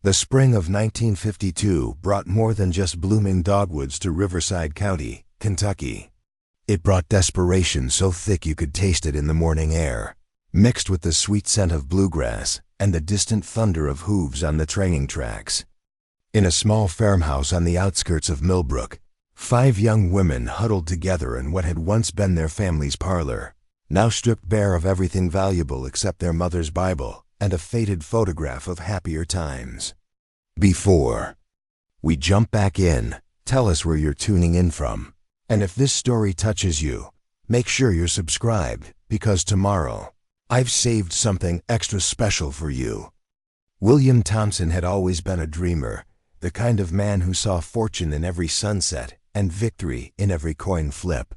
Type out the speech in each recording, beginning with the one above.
The spring of 1952 brought more than just blooming dogwoods to Riverside County, Kentucky. It brought desperation so thick you could taste it in the morning air, mixed with the sweet scent of bluegrass and the distant thunder of hooves on the training tracks. In a small farmhouse on the outskirts of Millbrook, 5 young women huddled together in what had once been their family's parlor, now stripped bare of everything valuable except their mother's Bible and a faded photograph of happier times. Before we jump back in, tell us where you're tuning in from. And if this story touches you, make sure you're subscribed, because tomorrow, I've saved something extra special for you. William Thompson had always been a dreamer, the kind of man who saw fortune in every sunset and victory in every coin flip.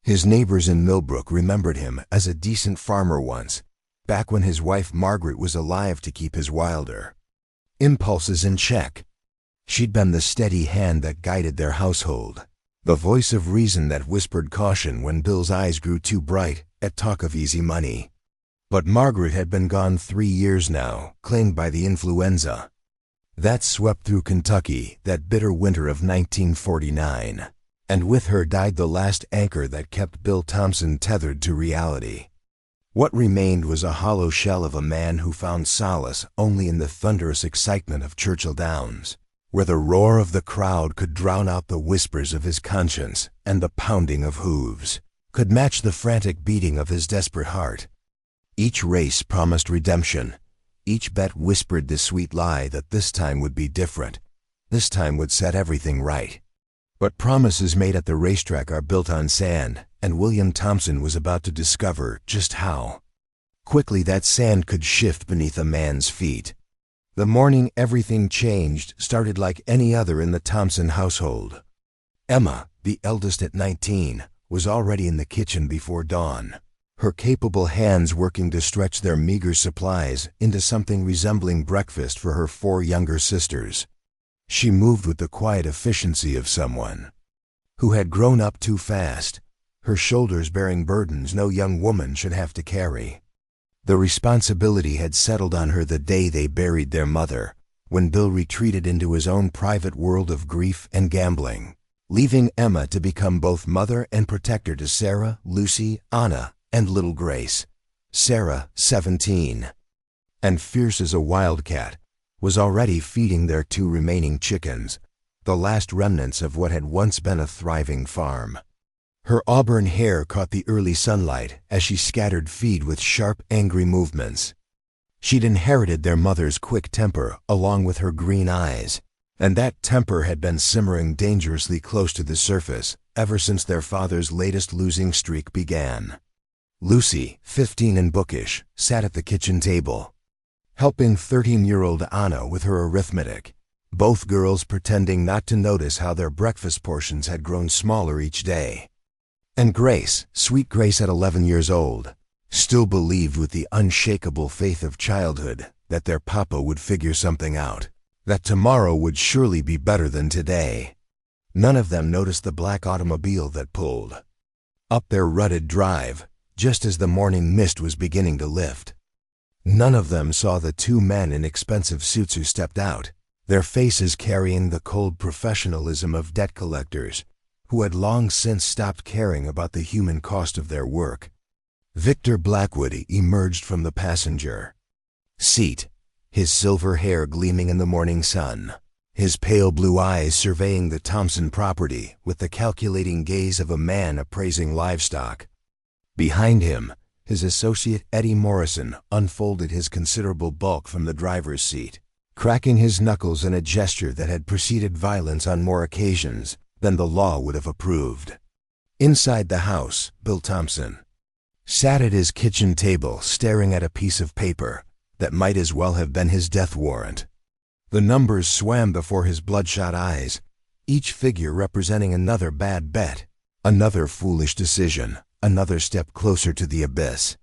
His neighbors in Millbrook remembered him as a decent farmer once, back when his wife Margaret was alive to keep his wilder impulses in check. She'd been the steady hand that guided their household, the voice of reason that whispered caution when Bill's eyes grew too bright at talk of easy money. But Margaret had been gone 3 years now, claimed by the influenza. That swept through Kentucky that bitter winter of 1949, and with her died the last anchor that kept Bill Thompson tethered to reality. What remained was a hollow shell of a man who found solace only in the thunderous excitement of Churchill Downs, where the roar of the crowd could drown out the whispers of his conscience and the pounding of hooves could match the frantic beating of his desperate heart. Each race promised redemption. Each bet whispered the sweet lie that this time would be different. This time would set everything right. But promises made at the racetrack are built on sand, and William Thompson was about to discover just how quickly that sand could shift beneath a man's feet. The morning everything changed started like any other in the Thompson household. Emma, the eldest at 19, was already in the kitchen before dawn, her capable hands working to stretch their meager supplies into something resembling breakfast for her 4 younger sisters. She moved with the quiet efficiency of someone who had grown up too fast, her shoulders bearing burdens no young woman should have to carry. The responsibility had settled on her the day they buried their mother, when Bill retreated into his own private world of grief and gambling, leaving Emma to become both mother and protector to Sarah, Lucy, Anna, and little Grace. Sarah, 17, and fierce as a wildcat, was already feeding their 2 remaining chickens, the last remnants of what had once been a thriving farm. Her auburn hair caught the early sunlight as she scattered feed with sharp, angry movements. She'd inherited their mother's quick temper along with her green eyes, and that temper had been simmering dangerously close to the surface ever since their father's latest losing streak began. Lucy, 15 and bookish, sat at the kitchen table, helping 13-year-old Anna with her arithmetic, both girls pretending not to notice how their breakfast portions had grown smaller each day. And Grace, sweet Grace at 11 years old, still believed with the unshakable faith of childhood that their papa would figure something out, that tomorrow would surely be better than today. None of them noticed the black automobile that pulled up their rutted drive just as the morning mist was beginning to lift. None of them saw the 2 men in expensive suits who stepped out, their faces carrying the cold professionalism of debt collectors who had long since stopped caring about the human cost of their work. Victor Blackwood emerged from the passenger seat, his silver hair gleaming in the morning sun, his pale blue eyes surveying the Thompson property with the calculating gaze of a man appraising livestock. Behind him, his associate Eddie Morrison unfolded his considerable bulk from the driver's seat, cracking his knuckles in a gesture that had preceded violence on more occasions than the law would have approved. Inside the house, Bill Thompson sat at his kitchen table staring at a piece of paper that might as well have been his death warrant. The numbers swam before his bloodshot eyes, each figure representing another bad bet, another foolish decision, another step closer to the abyss.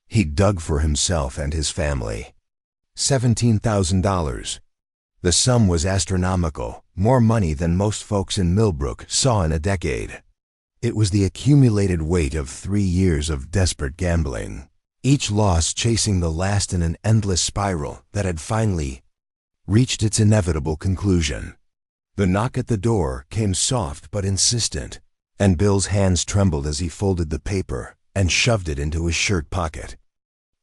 He dug for himself and his family. $17,000. The sum was astronomical, more money than most folks in Millbrook saw in a decade. It was the accumulated weight of 3 years of desperate gambling, each loss chasing the last in an endless spiral that had finally reached its inevitable conclusion. The knock at the door came soft but insistent, and Bill's hands trembled as he folded the paper and shoved it into his shirt pocket.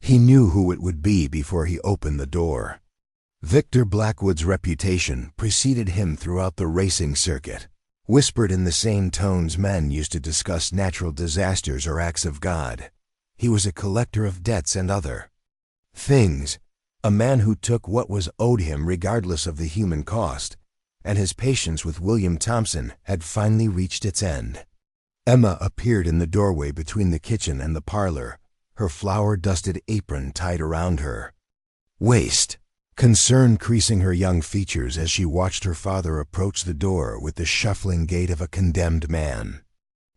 He knew who it would be before he opened the door. Victor Blackwood's reputation preceded him throughout the racing circuit, whispered in the same tones men used to discuss natural disasters or acts of God. He was a collector of debts and other things, a man who took what was owed him regardless of the human cost, and his patience with William Thompson had finally reached its end. Emma appeared in the doorway between the kitchen and the parlor, her flour-dusted apron tied around her waist, concern creasing her young features as she watched her father approach the door with the shuffling gait of a condemned man.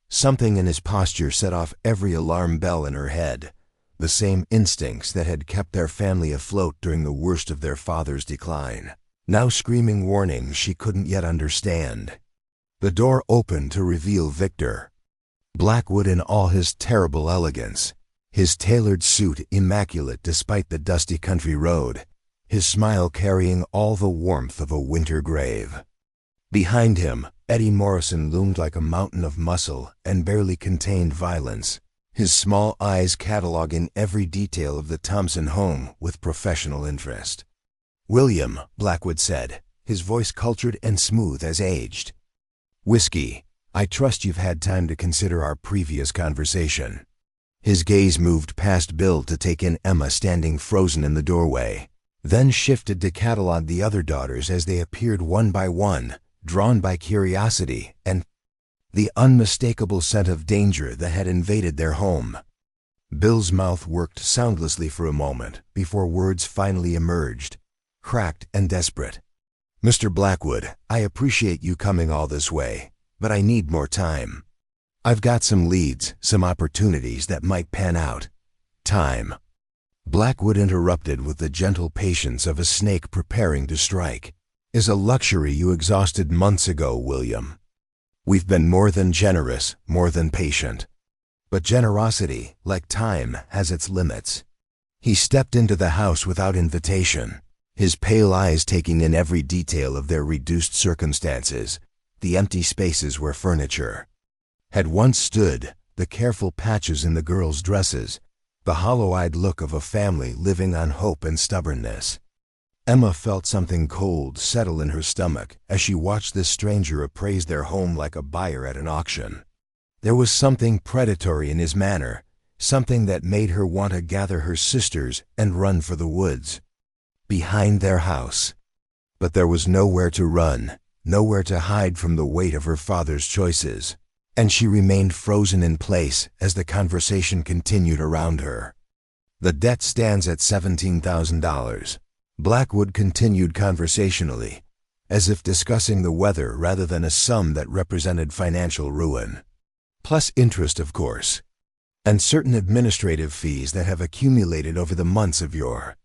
Something in his posture set off every alarm bell in her head, the same instincts that had kept their family afloat during the worst of their father's decline, now screaming warnings she couldn't yet understand. The door opened to reveal Victor Blackwood in all his terrible elegance, his tailored suit immaculate despite the dusty country road, his smile carrying all the warmth of a winter grave. Behind him, Eddie Morrison loomed like a mountain of muscle and barely contained violence, his small eyes cataloging every detail of the Thompson home with professional interest. "William," Blackwood said, his voice cultured and smooth as aged. "Whiskey. I trust you've had time to consider our previous conversation." His gaze moved past Bill to take in Emma standing frozen in the doorway, then shifted to catalog the other daughters as they appeared one by one, drawn by curiosity and the unmistakable scent of danger that had invaded their home. Bill's mouth worked soundlessly for a moment before words finally emerged, cracked and desperate. "Mr. Blackwood, I appreciate you coming all this way, but I need more time. I've got some leads, some opportunities that might pan out. Time." Blackwood interrupted with the gentle patience of a snake preparing to strike. "Is a luxury you exhausted months ago, William. We've been more than generous, more than patient. But generosity, like time, has its limits." He stepped into the house without invitation, his pale eyes taking in every detail of their reduced circumstances, the empty spaces where furniture had once stood, the careful patches in the girls' dresses, the hollow-eyed look of a family living on hope and stubbornness. Emma felt something cold settle in her stomach as she watched this stranger appraise their home like a buyer at an auction. There was something predatory in his manner, something that made her want to gather her sisters and run for the woods behind their house. But there was nowhere to run, nowhere to hide from the weight of her father's choices, and she remained frozen in place as the conversation continued around her. "The debt stands at $17,000. Blackwood continued conversationally, as if discussing the weather rather than a sum that represented financial ruin. "Plus interest, of course, and certain administrative fees that have accumulated over the months of your—"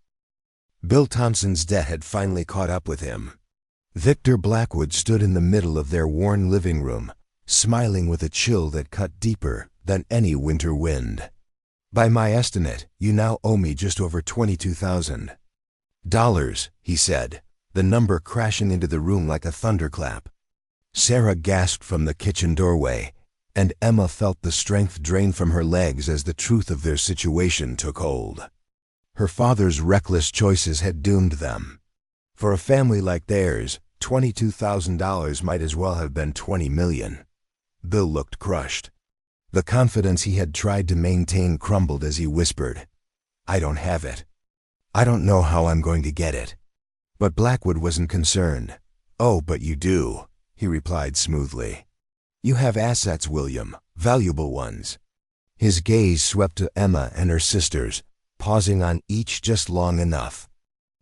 Bill Thompson's debt had finally caught up with him. Victor Blackwood stood in the middle of their worn living room, smiling with a chill that cut deeper than any winter wind. "By my estimate, you now owe me just over $22,000, he said, the number crashing into the room like a thunderclap. Sarah gasped from the kitchen doorway, and Emma felt the strength drain from her legs as the truth of their situation took hold. Her father's reckless choices had doomed them. For a family like theirs, $22,000 might as well have been $20 million. Bill looked crushed. The confidence he had tried to maintain crumbled as he whispered, "I don't have it. I don't know how I'm going to get it." But Blackwood wasn't concerned. "Oh, but you do," he replied smoothly. "You have assets, William, valuable ones." His gaze swept to Emma and her sisters, pausing on each just long enough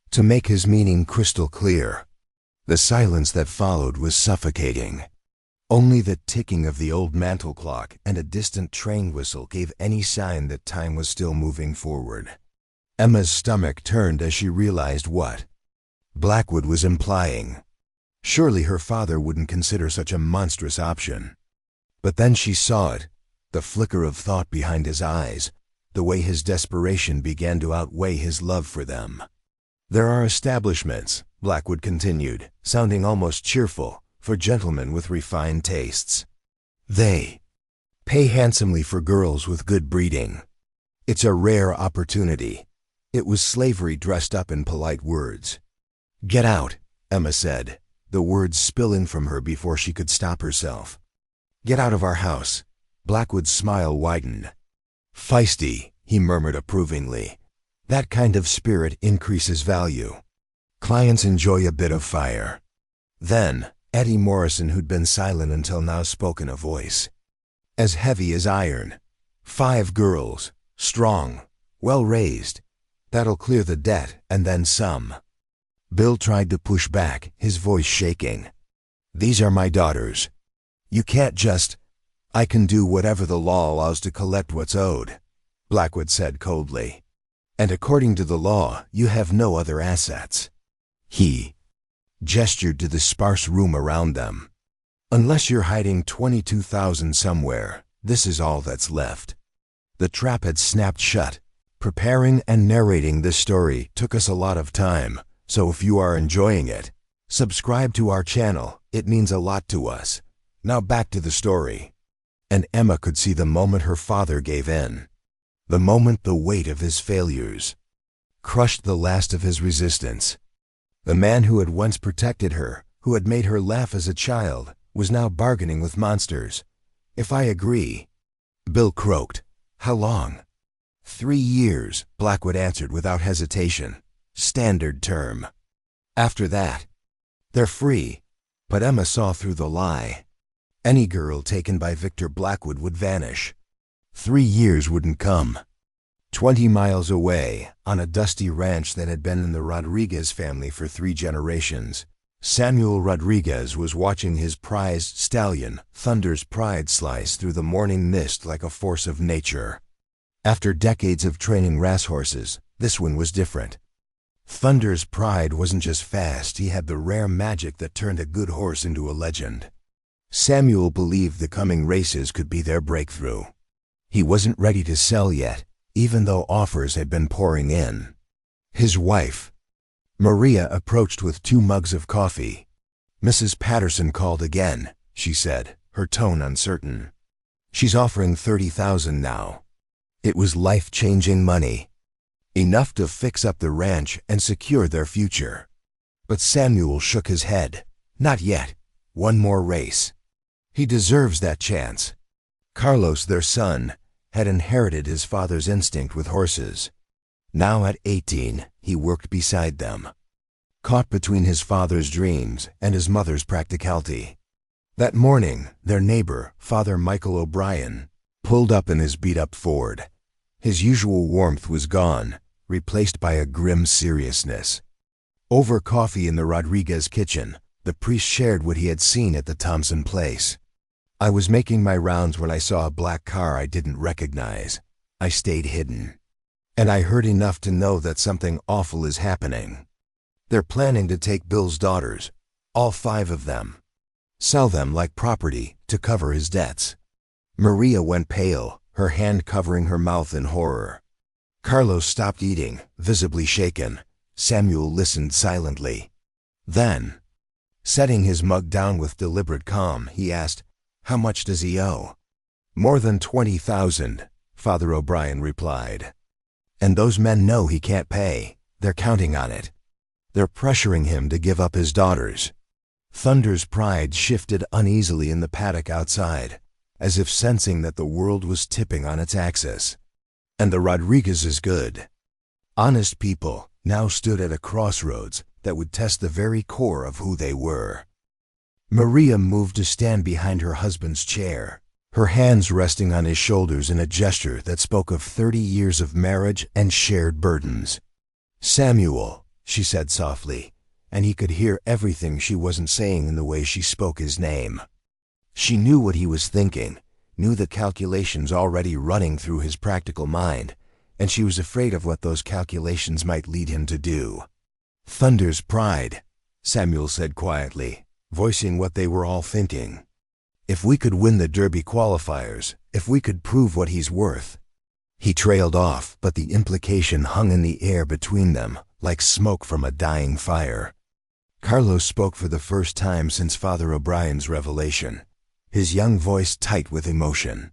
to make his meaning crystal clear. The silence that followed was suffocating. Only the ticking of the old mantel clock and a distant train whistle gave any sign that time was still moving forward. Emma's stomach turned as she realized what Blackwood was implying. Surely her father wouldn't consider such a monstrous option. But then she saw it, the flicker of thought behind his eyes, the way his desperation began to outweigh his love for them. "There are establishments," Blackwood continued, sounding almost cheerful, for gentlemen with refined tastes. They pay handsomely for girls with good breeding. It's a rare opportunity. It was slavery dressed up in polite words. Get out, Emma said, the words spilling from her before she could stop herself. Get out of our house. Blackwood's smile widened. Feisty, he murmured approvingly. That kind of spirit increases value. Clients enjoy a bit of fire. Then, Eddie Morrison, who'd been silent until now, spoke in a voice as heavy as iron. 5 girls, strong, well-raised. That'll clear the debt, and then some. Bill tried to push back, his voice shaking. These are my daughters. You can't just... I can do whatever the law allows to collect what's owed, Blackwood said coldly. And according to the law, you have no other assets. He gestured to the sparse room around them. Unless you're hiding $22,000 somewhere, this is all that's left. The trap had snapped shut. Preparing and narrating this story took us a lot of time, so if you are enjoying it, subscribe to our channel. It means a lot to us. Now back to the story. And Emma could see the moment her father gave in. The moment the weight of his failures crushed the last of his resistance. The man who had once protected her, who had made her laugh as a child, was now bargaining with monsters. If I agree, Bill croaked. How long? 3 years, Blackwood answered without hesitation. Standard term. After that, they're free. But Emma saw through the lie. Any girl taken by Victor Blackwood would vanish. 3 years wouldn't come. 20 miles away, on a dusty ranch that had been in the Rodriguez family for 3 generations, Samuel Rodriguez was watching his prized stallion, Thunder's Pride, slice through the morning mist like a force of nature. After decades of training racehorses, this one was different. Thunder's Pride wasn't just fast, he had the rare magic that turned a good horse into a legend. Samuel believed the coming races could be their breakthrough. He wasn't ready to sell yet, even though offers had been pouring in. His wife, Maria, approached with 2 mugs of coffee. Mrs. Patterson called again, she said, her tone uncertain. She's offering $30,000 now. It was life-changing money. Enough to fix up the ranch and secure their future. But Samuel shook his head. Not yet. One more race. He deserves that chance. Carlos, their son, had inherited his father's instinct with horses. Now at 18, he worked beside them, caught between his father's dreams and his mother's practicality. That morning, their neighbor, Father Michael O'Brien, pulled up in his beat-up Ford. His usual warmth was gone, replaced by a grim seriousness. Over coffee in the Rodriguez kitchen, the priest shared what he had seen at the Thompson place. I was making my rounds when I saw a black car I didn't recognize. I stayed hidden. And I heard enough to know that something awful is happening. They're planning to take Bill's daughters, all 5 of them. Sell them like property to cover his debts. Maria went pale, her hand covering her mouth in horror. Carlos stopped eating, visibly shaken. Samuel listened silently. Then, setting his mug down with deliberate calm, he asked, "How much does he owe?" "More than $20,000, Father O'Brien replied. "And those men know he can't pay. They're counting on it. They're pressuring him to give up his daughters." Thunder's Pride shifted uneasily in the paddock outside, as if sensing that the world was tipping on its axis. And the Rodriguez's good, honest people now stood at a crossroads that would test the very core of who they were. Maria moved to stand behind her husband's chair, her hands resting on his shoulders in a gesture that spoke of 30 years of marriage and shared burdens. "Samuel," she said softly, and he could hear everything she wasn't saying in the way she spoke his name. She knew what he was thinking, knew the calculations already running through his practical mind, and she was afraid of what those calculations might lead him to do. "Thunder's Pride," Samuel said quietly, voicing what they were all thinking. "If we could win the Derby qualifiers, if we could prove what he's worth." He trailed off, but the implication hung in the air between them, like smoke from a dying fire. Carlos spoke for the first time since Father O'Brien's revelation, his young voice tight with emotion.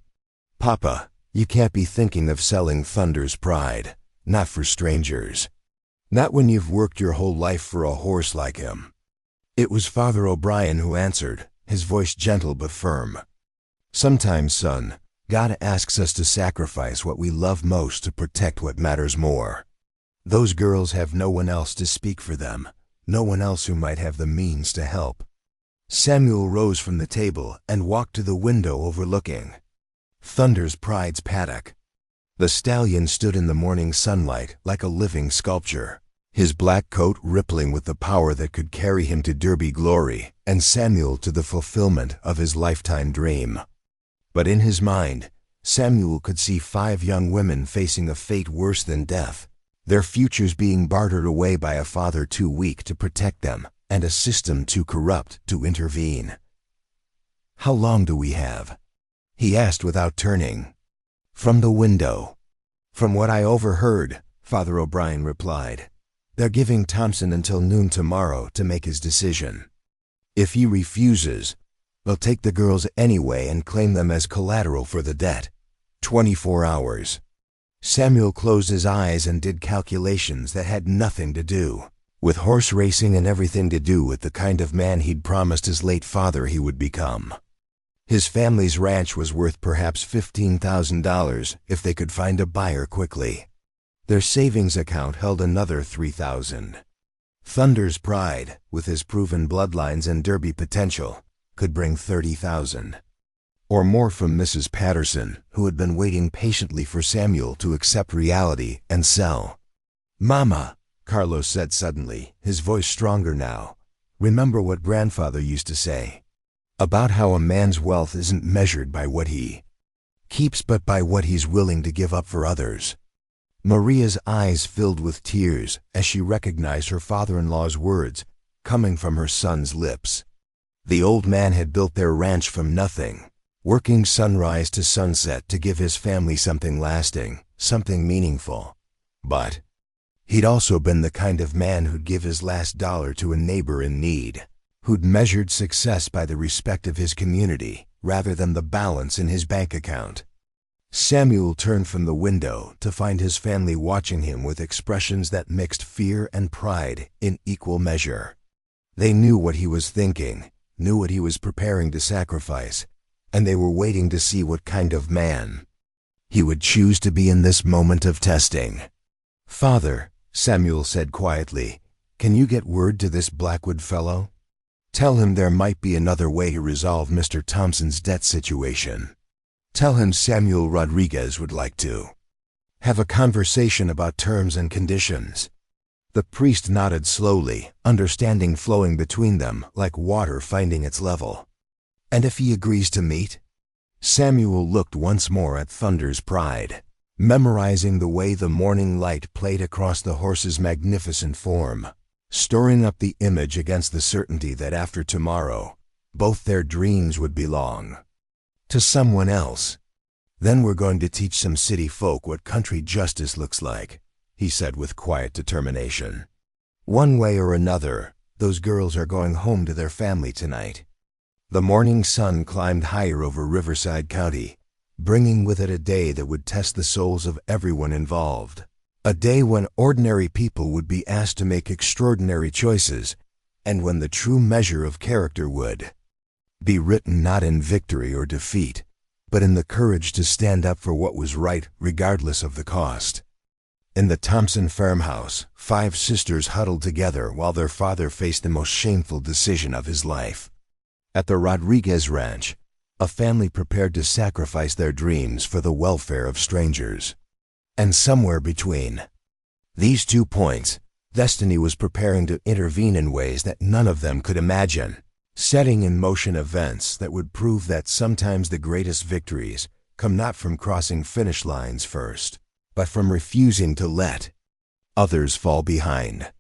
"Papa, you can't be thinking of selling Thunder's pride, not for strangers. Not when you've worked your whole life for a horse like him." It was Father O'Brien who answered, his voice gentle but firm. "Sometimes, son, God asks us to sacrifice what we love most to protect what matters more. Those girls have no one else to speak for them, no one else who might have the means to help." Samuel rose from the table and walked to the window overlooking Thunder's Pride's paddock. The stallion stood in the morning sunlight like a living sculpture, his black coat rippling with the power that could carry him to Derby glory and Samuel to the fulfillment of his lifetime dream. But in his mind, Samuel could see 5 young women facing a fate worse than death, their futures being bartered away by a father too weak to protect them and a system too corrupt to intervene. "How long do we have?" he asked without turning. "From the window." "From what I overheard," Father O'Brien replied, "they're giving Thompson until noon tomorrow to make his decision. If he refuses, they'll take the girls anyway and claim them as collateral for the debt. 24 hours. Samuel closed his eyes and did calculations that had nothing to do with horse racing and everything to do with the kind of man he'd promised his late father he would become. His family's ranch was worth perhaps $15,000 if they could find a buyer quickly. Their savings account held another $3,000. Thunder's Pride, with his proven bloodlines and Derby potential, could bring $30,000. Or more from Mrs. Patterson, who had been waiting patiently for Samuel to accept reality and sell. "Mama," Carlos said suddenly, his voice stronger now, "remember what grandfather used to say about how a man's wealth isn't measured by what he keeps but by what he's willing to give up for others." Maria's eyes filled with tears as she recognized her father-in-law's words coming from her son's lips. The old man had built their ranch from nothing, working sunrise to sunset to give his family something lasting, something meaningful. But he'd also been the kind of man who'd give his last dollar to a neighbor in need, who'd measured success by the respect of his community rather than the balance in his bank account. Samuel turned from the window to find his family watching him with expressions that mixed fear and pride in equal measure. They knew what he was thinking, knew what he was preparing to sacrifice, and they were waiting to see what kind of man he would choose to be in this moment of testing. "Father," Samuel said quietly, "can you get word to this Blackwood fellow? Tell him there might be another way to resolve Mr. Thompson's debt situation. Tell him Samuel Rodriguez would like to have a conversation about terms and conditions." The priest nodded slowly, understanding flowing between them like water finding its level. "And if he agrees to meet?" Samuel looked once more at Thunder's Pride, memorizing the way the morning light played across the horse's magnificent form, storing up the image against the certainty that after tomorrow, both their dreams would belong to someone else. "Then we're going to teach some city folk what country justice looks like," he said with quiet determination. "One way or another, those girls are going home to their family tonight." The morning sun climbed higher over Riverside County, bringing with it a day that would test the souls of everyone involved. A day when ordinary people would be asked to make extraordinary choices, and when the true measure of character would be written not in victory or defeat, but in the courage to stand up for what was right regardless of the cost. In the Thompson farmhouse, 5 sisters huddled together while their father faced the most shameful decision of his life. At the Rodriguez ranch, a family prepared to sacrifice their dreams for the welfare of strangers. And somewhere between these 2 points, destiny was preparing to intervene in ways that none of them could imagine, setting in motion events that would prove that sometimes the greatest victories come not from crossing finish lines first, but from refusing to let others fall behind.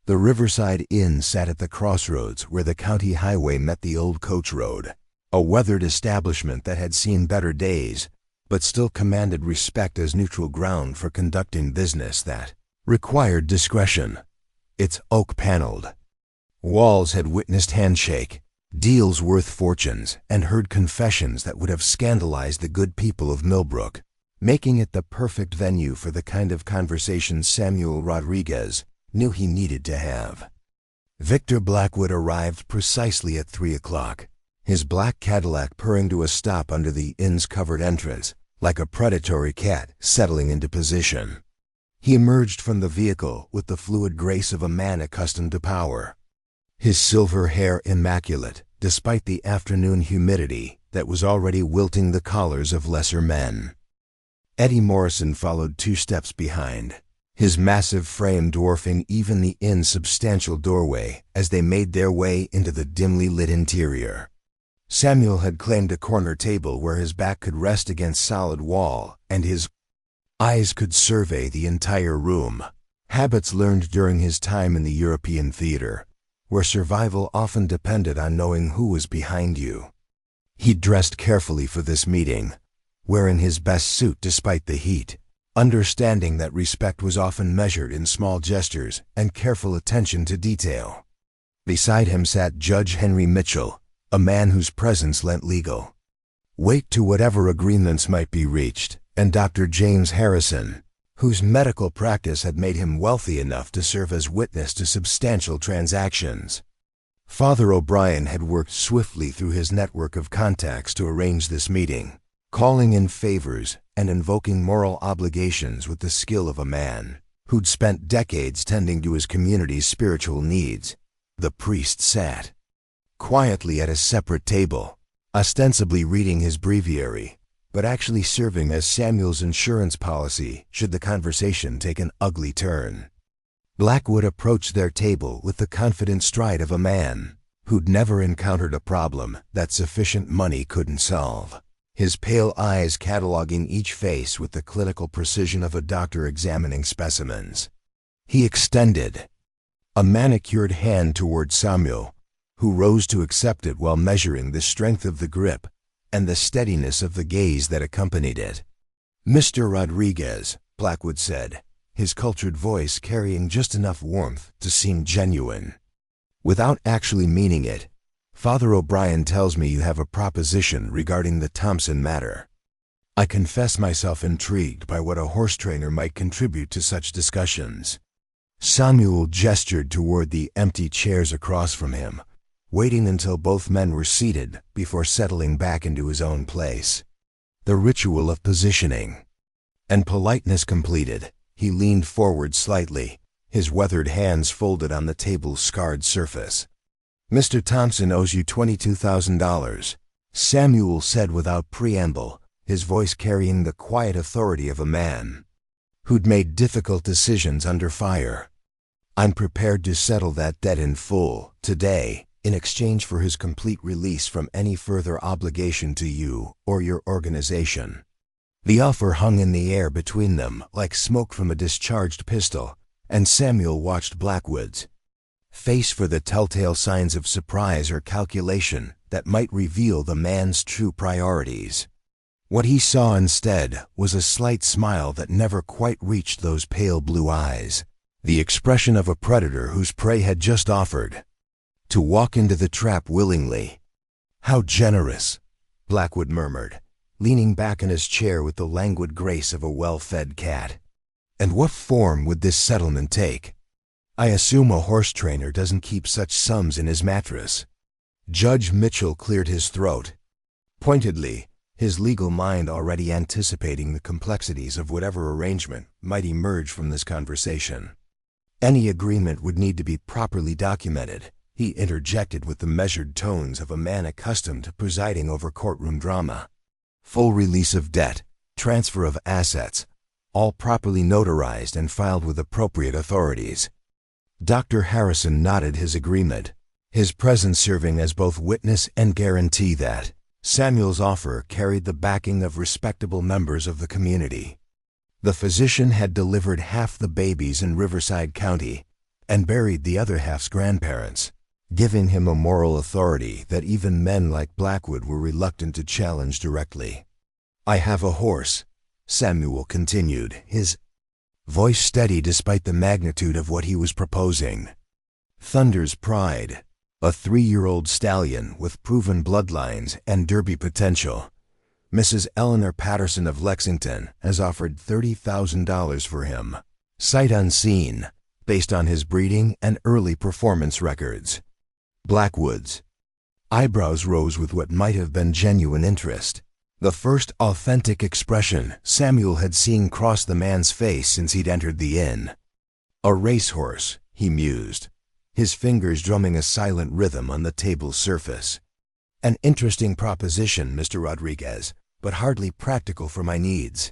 The Riverside Inn sat at the crossroads where the county highway met the old coach road, a weathered establishment that had seen better days, but still commanded respect as neutral ground for conducting business that required discretion. Its oak-paneled Walls had witnessed handshake, deals worth fortunes, and heard confessions that would have scandalized the good people of Millbrook, making it the perfect venue for the kind of conversation Samuel Rodriguez knew he needed to have. Victor Blackwood arrived precisely at 3 o'clock, his black Cadillac purring to a stop under the inn's covered entrance, like a predatory cat settling into position. He emerged from the vehicle with the fluid grace of a man accustomed to power, his silver hair immaculate despite the afternoon humidity that was already wilting the collars of lesser men. Eddie Morrison followed 2 steps behind, his massive frame dwarfing even the inn's substantial doorway as they made their way into the dimly lit interior. Samuel had claimed a corner table where his back could rest against solid wall and his eyes could survey the entire room, habits learned during his time in the European theater, where survival often depended on knowing who was behind you. He dressed carefully for this meeting, wearing his best suit despite the heat, understanding that respect was often measured in small gestures and careful attention to detail. Beside him sat Judge Henry Mitchell, a man whose presence lent legal weight to whatever agreements might be reached, and Dr. James Harrison, whose medical practice had made him wealthy enough to serve as witness to substantial transactions. Father O'Brien had worked swiftly through his network of contacts to arrange this meeting, calling in favors and invoking moral obligations with the skill of a man who'd spent decades tending to his community's spiritual needs. The priest sat quietly at a separate table, ostensibly reading his breviary, but actually serving as Samuel's insurance policy should the conversation take an ugly turn. Blackwood approached their table with the confident stride of a man who'd never encountered a problem that sufficient money couldn't solve, his pale eyes cataloging each face with the clinical precision of a doctor examining specimens. He extended a manicured hand toward Samuel, who rose to accept it while measuring the strength of the grip and the steadiness of the gaze that accompanied it. "Mr. Rodriguez," Blackwood said, his cultured voice carrying just enough warmth to seem genuine. "Without actually meaning it, Father O'Brien tells me you have a proposition regarding the Thompson matter. I confess myself intrigued by what a horse trainer might contribute to such discussions." Samuel gestured toward the empty chairs across from him, waiting until both men were seated before settling back into his own place. The ritual of positioning and politeness completed, he leaned forward slightly, his weathered hands folded on the table's scarred surface. "Mr. Thompson owes you $22,000, Samuel said without preamble, his voice carrying the quiet authority of a man who'd made difficult decisions under fire. "I'm prepared to settle that debt in full today, in exchange for his complete release from any further obligation to you or your organization." The offer hung in the air between them like smoke from a discharged pistol, and Samuel watched Blackwood's face for the telltale signs of surprise or calculation that might reveal the man's true priorities. What he saw instead was a slight smile that never quite reached those pale blue eyes, the expression of a predator whose prey had just offered to walk into the trap willingly. "How generous," Blackwood murmured, leaning back in his chair with the languid grace of a well-fed cat. "And what form would this settlement take? I assume a horse trainer doesn't keep such sums in his mattress." Judge Mitchell cleared his throat, pointedly, his legal mind already anticipating the complexities of whatever arrangement might emerge from this conversation. Any agreement would need to be properly documented, he interjected with the measured tones of a man accustomed to presiding over courtroom drama. "Full release of debt, transfer of assets, all properly notarized and filed with appropriate authorities." Dr. Harrison nodded his agreement, his presence serving as both witness and guarantee that Samuel's offer carried the backing of respectable members of the community. The physician had delivered half the babies in Riverside County and buried the other half's grandparents, giving him a moral authority that even men like Blackwood were reluctant to challenge directly. "I have a horse," Samuel continued, his voice steady despite the magnitude of what he was proposing. Thunder's Pride, a 3-year-old stallion with proven bloodlines and Derby potential. Mrs. Eleanor Patterson of Lexington has offered $30,000 for him, sight unseen, based on his breeding and early performance records. Blackwoods. Eyebrows rose with what might have been genuine interest. The first authentic expression Samuel had seen cross the man's face since he'd entered the inn. A racehorse, he mused, his fingers drumming a silent rhythm on the table's surface. An interesting proposition, Mr. Rodriguez, but hardly practical for my needs.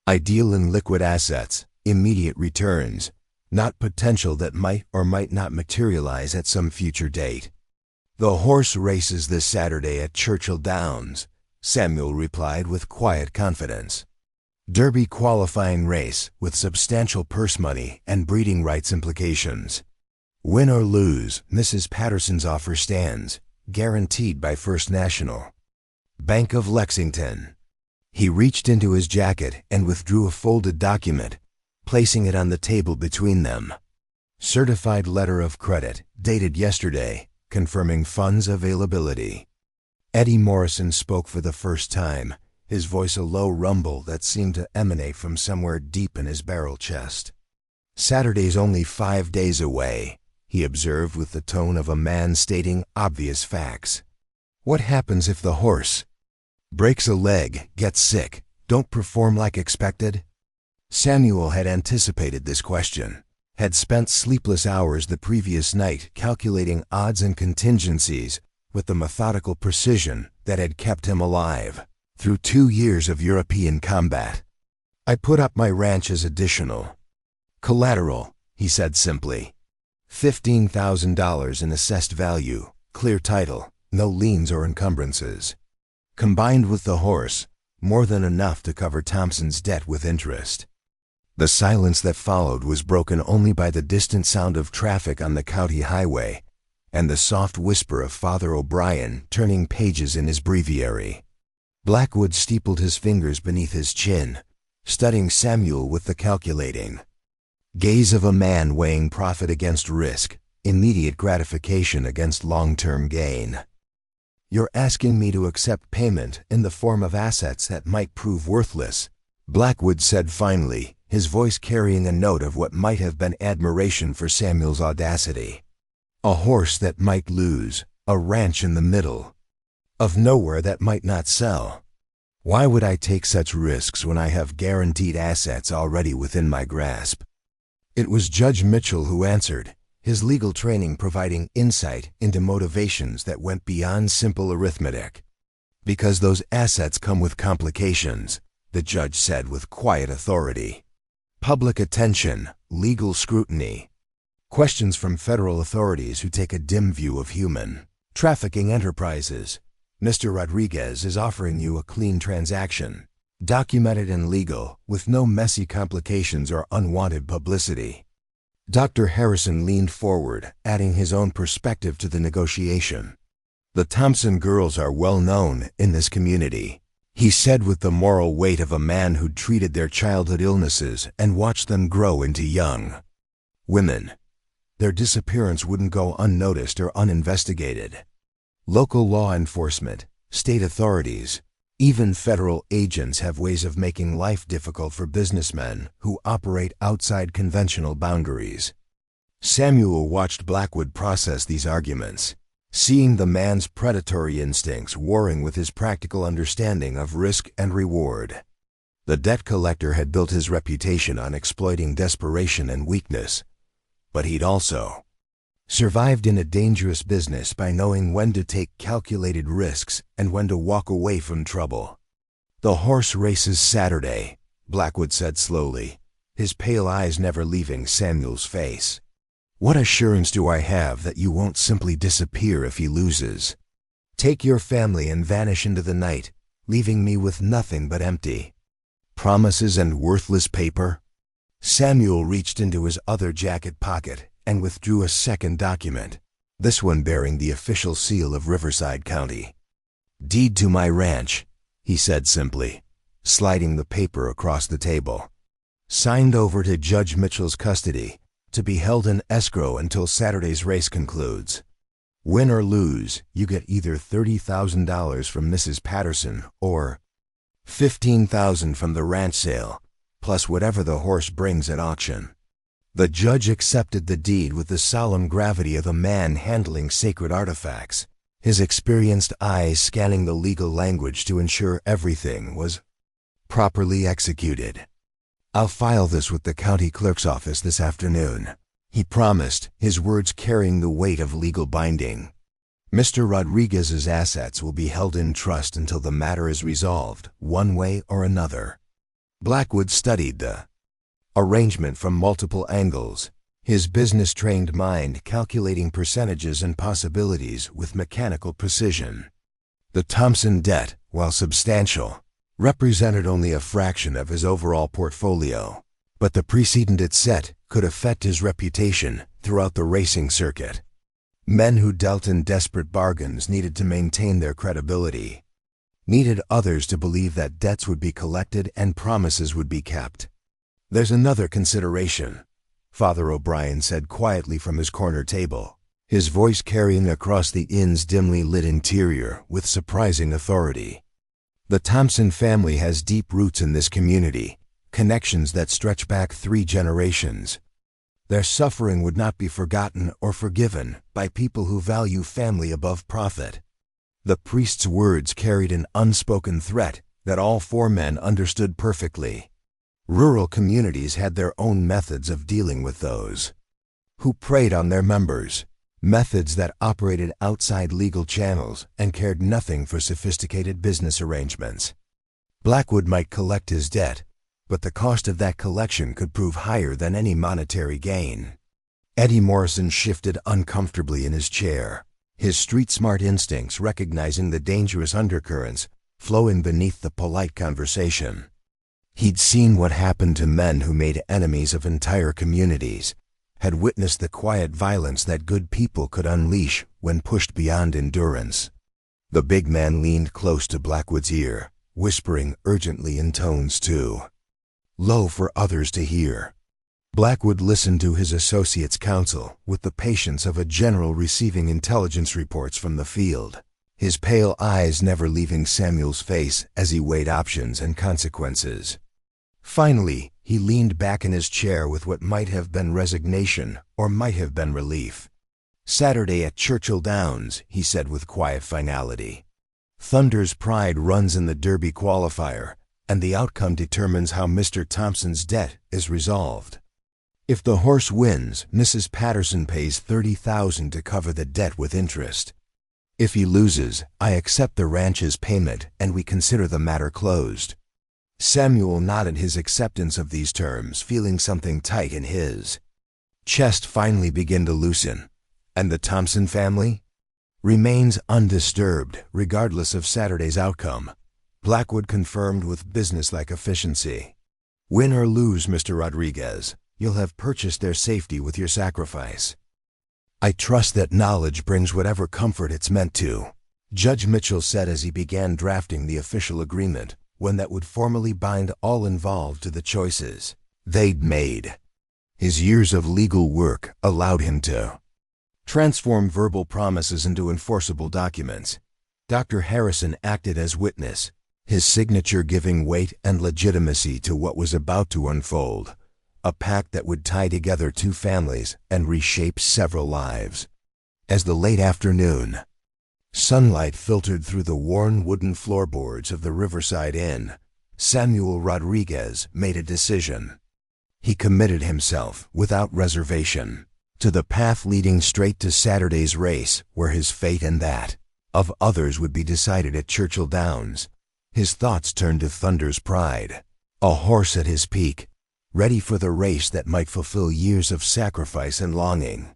Ideal in liquid assets, immediate returns, not potential that might or might not materialize at some future date. The horse races this Saturday at Churchill Downs, Samuel replied with quiet confidence. Derby qualifying race with substantial purse money and breeding rights implications. Win or lose, Mrs. Patterson's offer stands, guaranteed by First National Bank of Lexington. He reached into his jacket and withdrew a folded document, placing it on the table between them. Certified letter of credit, dated yesterday, confirming funds availability. Eddie Morrison spoke for the first time, his voice a low rumble that seemed to emanate from somewhere deep in his barrel chest. Saturday's only 5 days away, he observed with the tone of a man stating obvious facts. What happens if the horse breaks a leg, gets sick, don't perform like expected? Samuel had anticipated this question, had spent sleepless hours the previous night calculating odds and contingencies with the methodical precision that had kept him alive through 2 years of European combat. I put up my ranch as additional collateral, he said simply. $15,000 in assessed value, clear title, no liens or encumbrances. Combined with the horse, more than enough to cover Thompson's debt with interest. The silence that followed was broken only by the distant sound of traffic on the county highway and the soft whisper of Father O'Brien turning pages in his breviary. Blackwood steepled his fingers beneath his chin, studying Samuel with the calculating gaze of a man weighing profit against risk, immediate gratification against long-term gain. You're asking me to accept payment in the form of assets that might prove worthless, Blackwood said finally, his voice carrying a note of what might have been admiration for Samuel's audacity. A horse that might lose, a ranch in the middle of nowhere that might not sell. Why would I take such risks when I have guaranteed assets already within my grasp? It was Judge Mitchell who answered, his legal training providing insight into motivations that went beyond simple arithmetic. Because those assets come with complications, the judge said with quiet authority. Public attention, legal scrutiny. Questions from federal authorities who take a dim view of human trafficking enterprises. Mr. Rodriguez is offering you a clean transaction, documented and legal, with no messy complications or unwanted publicity. Dr. Harrison leaned forward, adding his own perspective to the negotiation. The Thompson girls are well known in this community, he said with the moral weight of a man who'd treated their childhood illnesses and watched them grow into young women. Their disappearance wouldn't go unnoticed or uninvestigated. Local law enforcement, state authorities, even federal agents have ways of making life difficult for businessmen who operate outside conventional boundaries. Samuel watched Blackwood process these arguments, seeing the man's predatory instincts warring with his practical understanding of risk and reward. The debt collector had built his reputation on exploiting desperation and weakness, but he'd also survived in a dangerous business by knowing when to take calculated risks and when to walk away from trouble. The horse races Saturday, Blackwood said slowly, his pale eyes never leaving Samuel's face. What assurance do I have that you won't simply disappear if he loses? Take your family and vanish into the night, leaving me with nothing but empty promises and worthless paper? Samuel reached into his other jacket pocket and withdrew a second document, this one bearing the official seal of Riverside County. Deed to my ranch, he said simply, sliding the paper across the table. Signed over to Judge Mitchell's custody, to be held in escrow until Saturday's race concludes. Win or lose, you get either $30,000 from Mrs. Patterson or $15,000 from the ranch sale, plus whatever the horse brings at auction. The judge accepted the deed with the solemn gravity of a man handling sacred artifacts, his experienced eyes scanning the legal language to ensure everything was properly executed. "I'll file this with the county clerk's office this afternoon," he promised, his words carrying the weight of legal binding. "Mr. Rodriguez's assets will be held in trust until the matter is resolved, one way or another." Blackwood studied the arrangement from multiple angles, his business-trained mind calculating percentages and possibilities with mechanical precision. The Thompson debt, while substantial, represented only a fraction of his overall portfolio, but the precedent it set could affect his reputation throughout the racing circuit. Men who dealt in desperate bargains needed to maintain their credibility, needed others to believe that debts would be collected and promises would be kept. "There's another consideration," Father O'Brien said quietly from his corner table, his voice carrying across the inn's dimly lit interior with surprising authority. "The Thompson family has deep roots in this community, connections that stretch back 3 generations. Their suffering would not be forgotten or forgiven by people who value family above profit." The priest's words carried an unspoken threat that all 4 men understood perfectly. Rural communities had their own methods of dealing with those who preyed on their members, methods that operated outside legal channels and cared nothing for sophisticated business arrangements. Blackwood might collect his debt, but the cost of that collection could prove higher than any monetary gain. Eddie Morrison shifted uncomfortably in his chair, his street-smart instincts recognizing the dangerous undercurrents flowing beneath the polite conversation. He'd seen what happened to men who made enemies of entire communities, had witnessed the quiet violence that good people could unleash when pushed beyond endurance. The big man leaned close to Blackwood's ear, whispering urgently in tones too low for others to hear. Blackwood listened to his associate's counsel with the patience of a general receiving intelligence reports from the field, his pale eyes never leaving Samuel's face as he weighed options and consequences. Finally, he leaned back in his chair with what might have been resignation or might have been relief. "Saturday at Churchill Downs," he said with quiet finality. "Thunder's pride runs in the Derby qualifier, and the outcome determines how Mr. Thompson's debt is resolved. If the horse wins, Mrs. Patterson pays $30,000 to cover the debt with interest. If he loses, I accept the ranch's payment and we consider the matter closed." Samuel nodded his acceptance of these terms, feeling something tight in his chest finally begin to loosen. "And the Thompson family?" "Remains undisturbed, regardless of Saturday's outcome," Blackwood confirmed with businesslike efficiency. "Win or lose, Mr. Rodriguez, you'll have purchased their safety with your sacrifice. I trust that knowledge brings whatever comfort it's meant to," Judge Mitchell said as he began drafting the official agreement, one that would formally bind all involved to the choices they'd made. His years of legal work allowed him to transform verbal promises into enforceable documents. Dr. Harrison acted as witness, his signature giving weight and legitimacy to what was about to unfold, a pact that would tie together 2 families and reshape several lives. As the late afternoon sunlight filtered through the worn wooden floorboards of the Riverside Inn, Samuel Rodriguez made a decision. He committed himself, without reservation, to the path leading straight to Saturday's race, where his fate and that of others would be decided at Churchill Downs. His thoughts turned to Thunder's pride, a horse at his peak, ready for the race that might fulfill years of sacrifice and longing.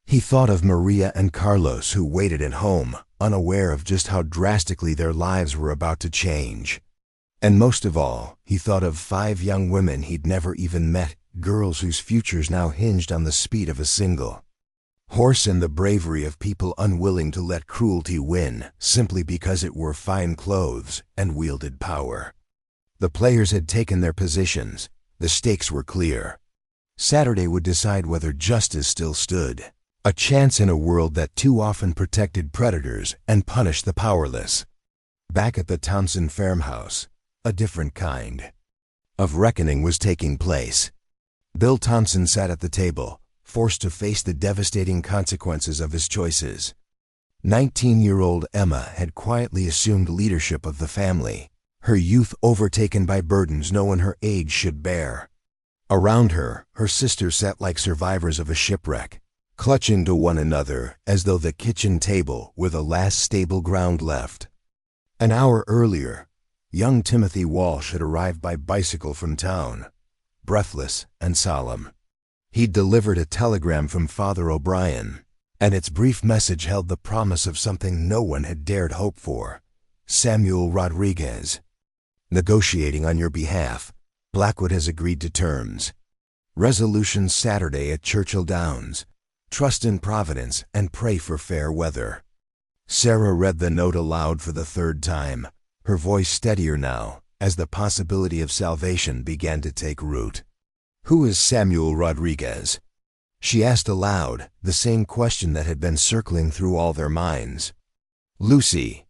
He thought of Maria and Carlos, who waited at home, unaware of just how drastically their lives were about to change. And most of all, he thought of 5 young women he'd never even met, girls whose futures now hinged on the speed of a single horse and the bravery of people unwilling to let cruelty win simply because it wore fine clothes and wielded power. The players had taken their positions. The stakes were clear. Saturday would decide whether justice still stood. A chance in a world that too often protected predators and punished the powerless. Back at the Thompson farmhouse, a different kind of reckoning was taking place. Bill Thompson sat at the table, forced to face the devastating consequences of his choices. 19-year-old Emma had quietly assumed leadership of the family, her youth overtaken by burdens no one her age should bear. Around her, her sisters sat like survivors of a shipwreck, clutching to one another as though the kitchen table were the last stable ground left. An hour earlier, young Timothy Walsh had arrived by bicycle from town, breathless and solemn. He'd delivered a telegram from Father O'Brien, and its brief message held the promise of something no one had dared hope for. Samuel Rodriguez. Negotiating on your behalf. Blackwood has agreed to terms. Resolution Saturday at Churchill Downs. Trust in Providence and pray for fair weather. Sarah read the note aloud for the third time, her voice steadier now, as the possibility of salvation began to take root. Who is Samuel Rodriguez? She asked aloud, the same question that had been circling through all their minds. Lucy,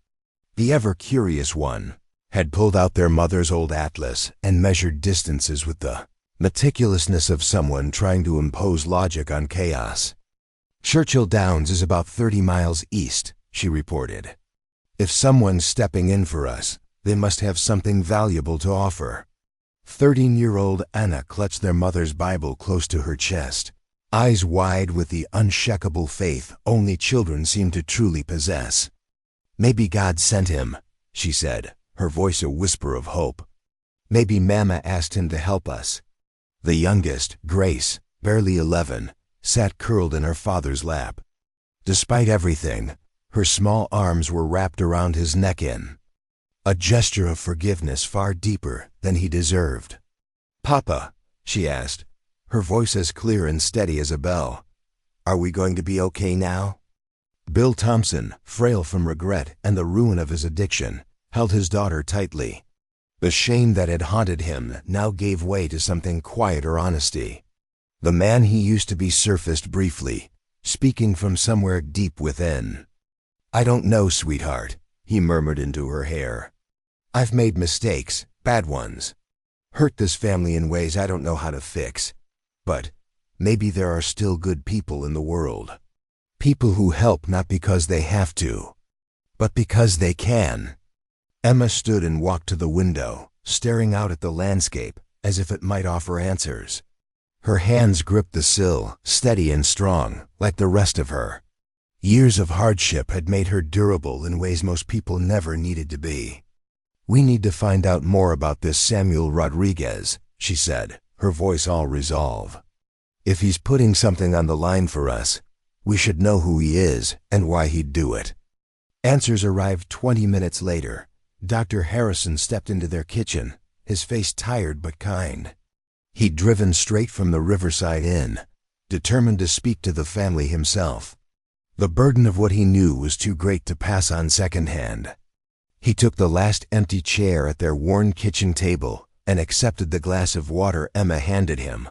the ever-curious one, had pulled out their mother's old atlas and measured distances with the meticulousness of someone trying to impose logic on chaos. Churchill Downs is about 30 miles east, she reported. If someone's stepping in for us, they must have something valuable to offer. 13-year-old Anna clutched their mother's Bible close to her chest, eyes wide with the unshakable faith only children seem to truly possess. Maybe God sent him, she said, her voice a whisper of hope. Maybe Mama asked him to help us. The youngest, Grace, barely 11, sat curled in her father's lap. Despite everything, her small arms were wrapped around his neck in a gesture of forgiveness far deeper than he deserved. Papa, she asked, her voice as clear and steady as a bell, are we going to be okay now? Bill Thompson, frail from regret and the ruin of his addiction, held his daughter tightly. The shame that had haunted him now gave way to something quieter honesty. The man he used to be surfaced briefly, speaking from somewhere deep within. I don't know, sweetheart, he murmured into her hair. I've made mistakes, bad ones. Hurt this family in ways I don't know how to fix. But maybe there are still good people in the world. People who help not because they have to, but because they can. Emma stood and walked to the window, staring out at the landscape as if it might offer answers. Her hands gripped the sill, steady and strong, like the rest of her. Years of hardship had made her durable in ways most people never needed to be. We need to find out more about this Samuel Rodriguez, she said, her voice all resolve. If he's putting something on the line for us, we should know who he is and why he'd do it. Answers arrived 20 minutes later. Dr. Harrison stepped into their kitchen, his face tired but kind. He'd driven straight from the Riverside Inn, determined to speak to the family himself. The burden of what he knew was too great to pass on secondhand. He took the last empty chair at their worn kitchen table and accepted the glass of water Emma handed him,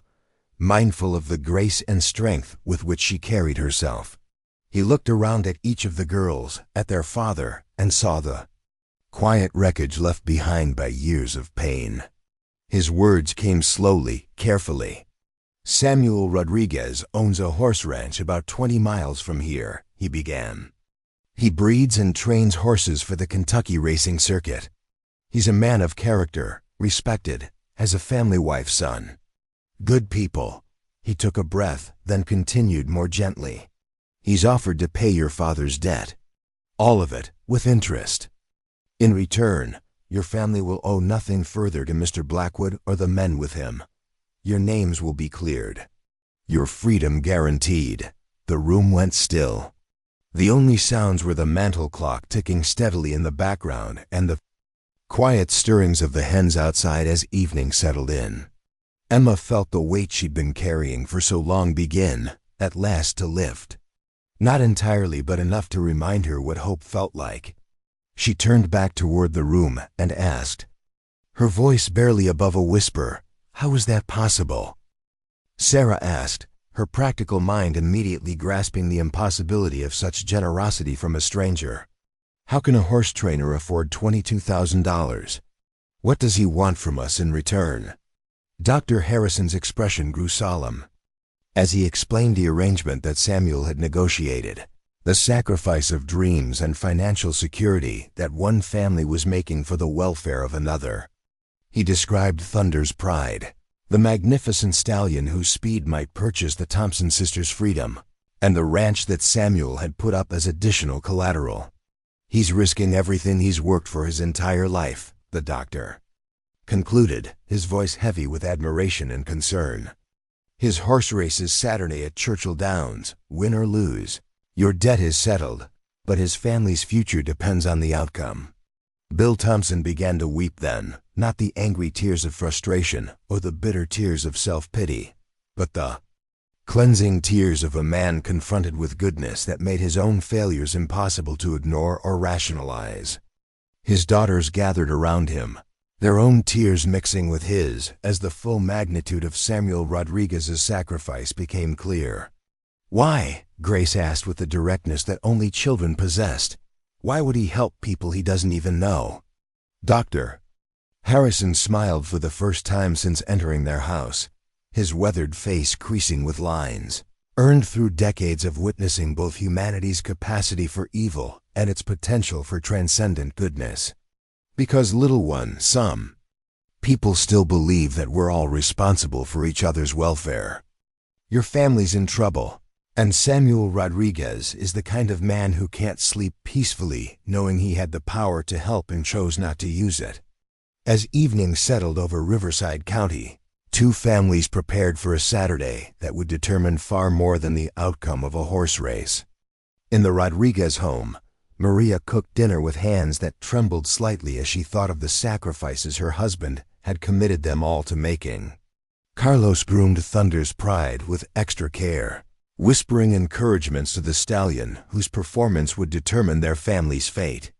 mindful of the grace and strength with which she carried herself. He looked around at each of the girls, at their father, and saw the quiet wreckage left behind by years of pain. His words came slowly, carefully. Samuel Rodriguez owns a horse ranch about 20 miles from here, he began. He breeds and trains horses for the Kentucky racing circuit. He's a man of character, respected, has a family-wife son. Good people. He took a breath, then continued more gently. He's offered to pay your father's debt. All of it, with interest. In return, your family will owe nothing further to Mr. Blackwood or the men with him. Your names will be cleared. Your freedom guaranteed. The room went still. The only sounds were the mantel clock ticking steadily in the background and the quiet stirrings of the hens outside as evening settled in. Emma felt the weight she'd been carrying for so long begin, at last, to lift. Not entirely, but enough to remind her what hope felt like. She turned back toward the room and asked, her voice barely above a whisper, how was that possible? Sarah asked, her practical mind immediately grasping the impossibility of such generosity from a stranger. How can a horse trainer afford $22,000? What does he want from us in return? Dr. Harrison's expression grew solemn as he explained the arrangement that Samuel had negotiated, the sacrifice of dreams and financial security that one family was making for the welfare of another. He described Thunder's Pride, the magnificent stallion whose speed might purchase the Thompson sisters' freedom, and the ranch that Samuel had put up as additional collateral. He's risking everything he's worked for his entire life, the doctor concluded, his voice heavy with admiration and concern. His horse race is Saturday at Churchill Downs, win or lose. Your debt is settled, but his family's future depends on the outcome. Bill Thompson began to weep then, not the angry tears of frustration or the bitter tears of self-pity, but the cleansing tears of a man confronted with goodness that made his own failures impossible to ignore or rationalize. His daughters gathered around him, their own tears mixing with his as the full magnitude of Samuel Rodriguez's sacrifice became clear. Why? Grace asked with the directness that only children possessed. Why would he help people he doesn't even know? Doctor. Harrison smiled for the first time since entering their house, his weathered face creasing with lines, earned through decades of witnessing both humanity's capacity for evil and its potential for transcendent goodness. Because, little one, some people still believe that we're all responsible for each other's welfare. Your family's in trouble, and Samuel Rodriguez is the kind of man who can't sleep peacefully knowing he had the power to help and chose not to use it. As evening settled over Riverside County, two families prepared for a Saturday that would determine far more than the outcome of a horse race. In the Rodriguez home, Maria cooked dinner with hands that trembled slightly as she thought of the sacrifices her husband had committed them all to making. Carlos groomed Thunder's Pride with extra care, whispering encouragements to the stallion whose performance would determine their family's fate.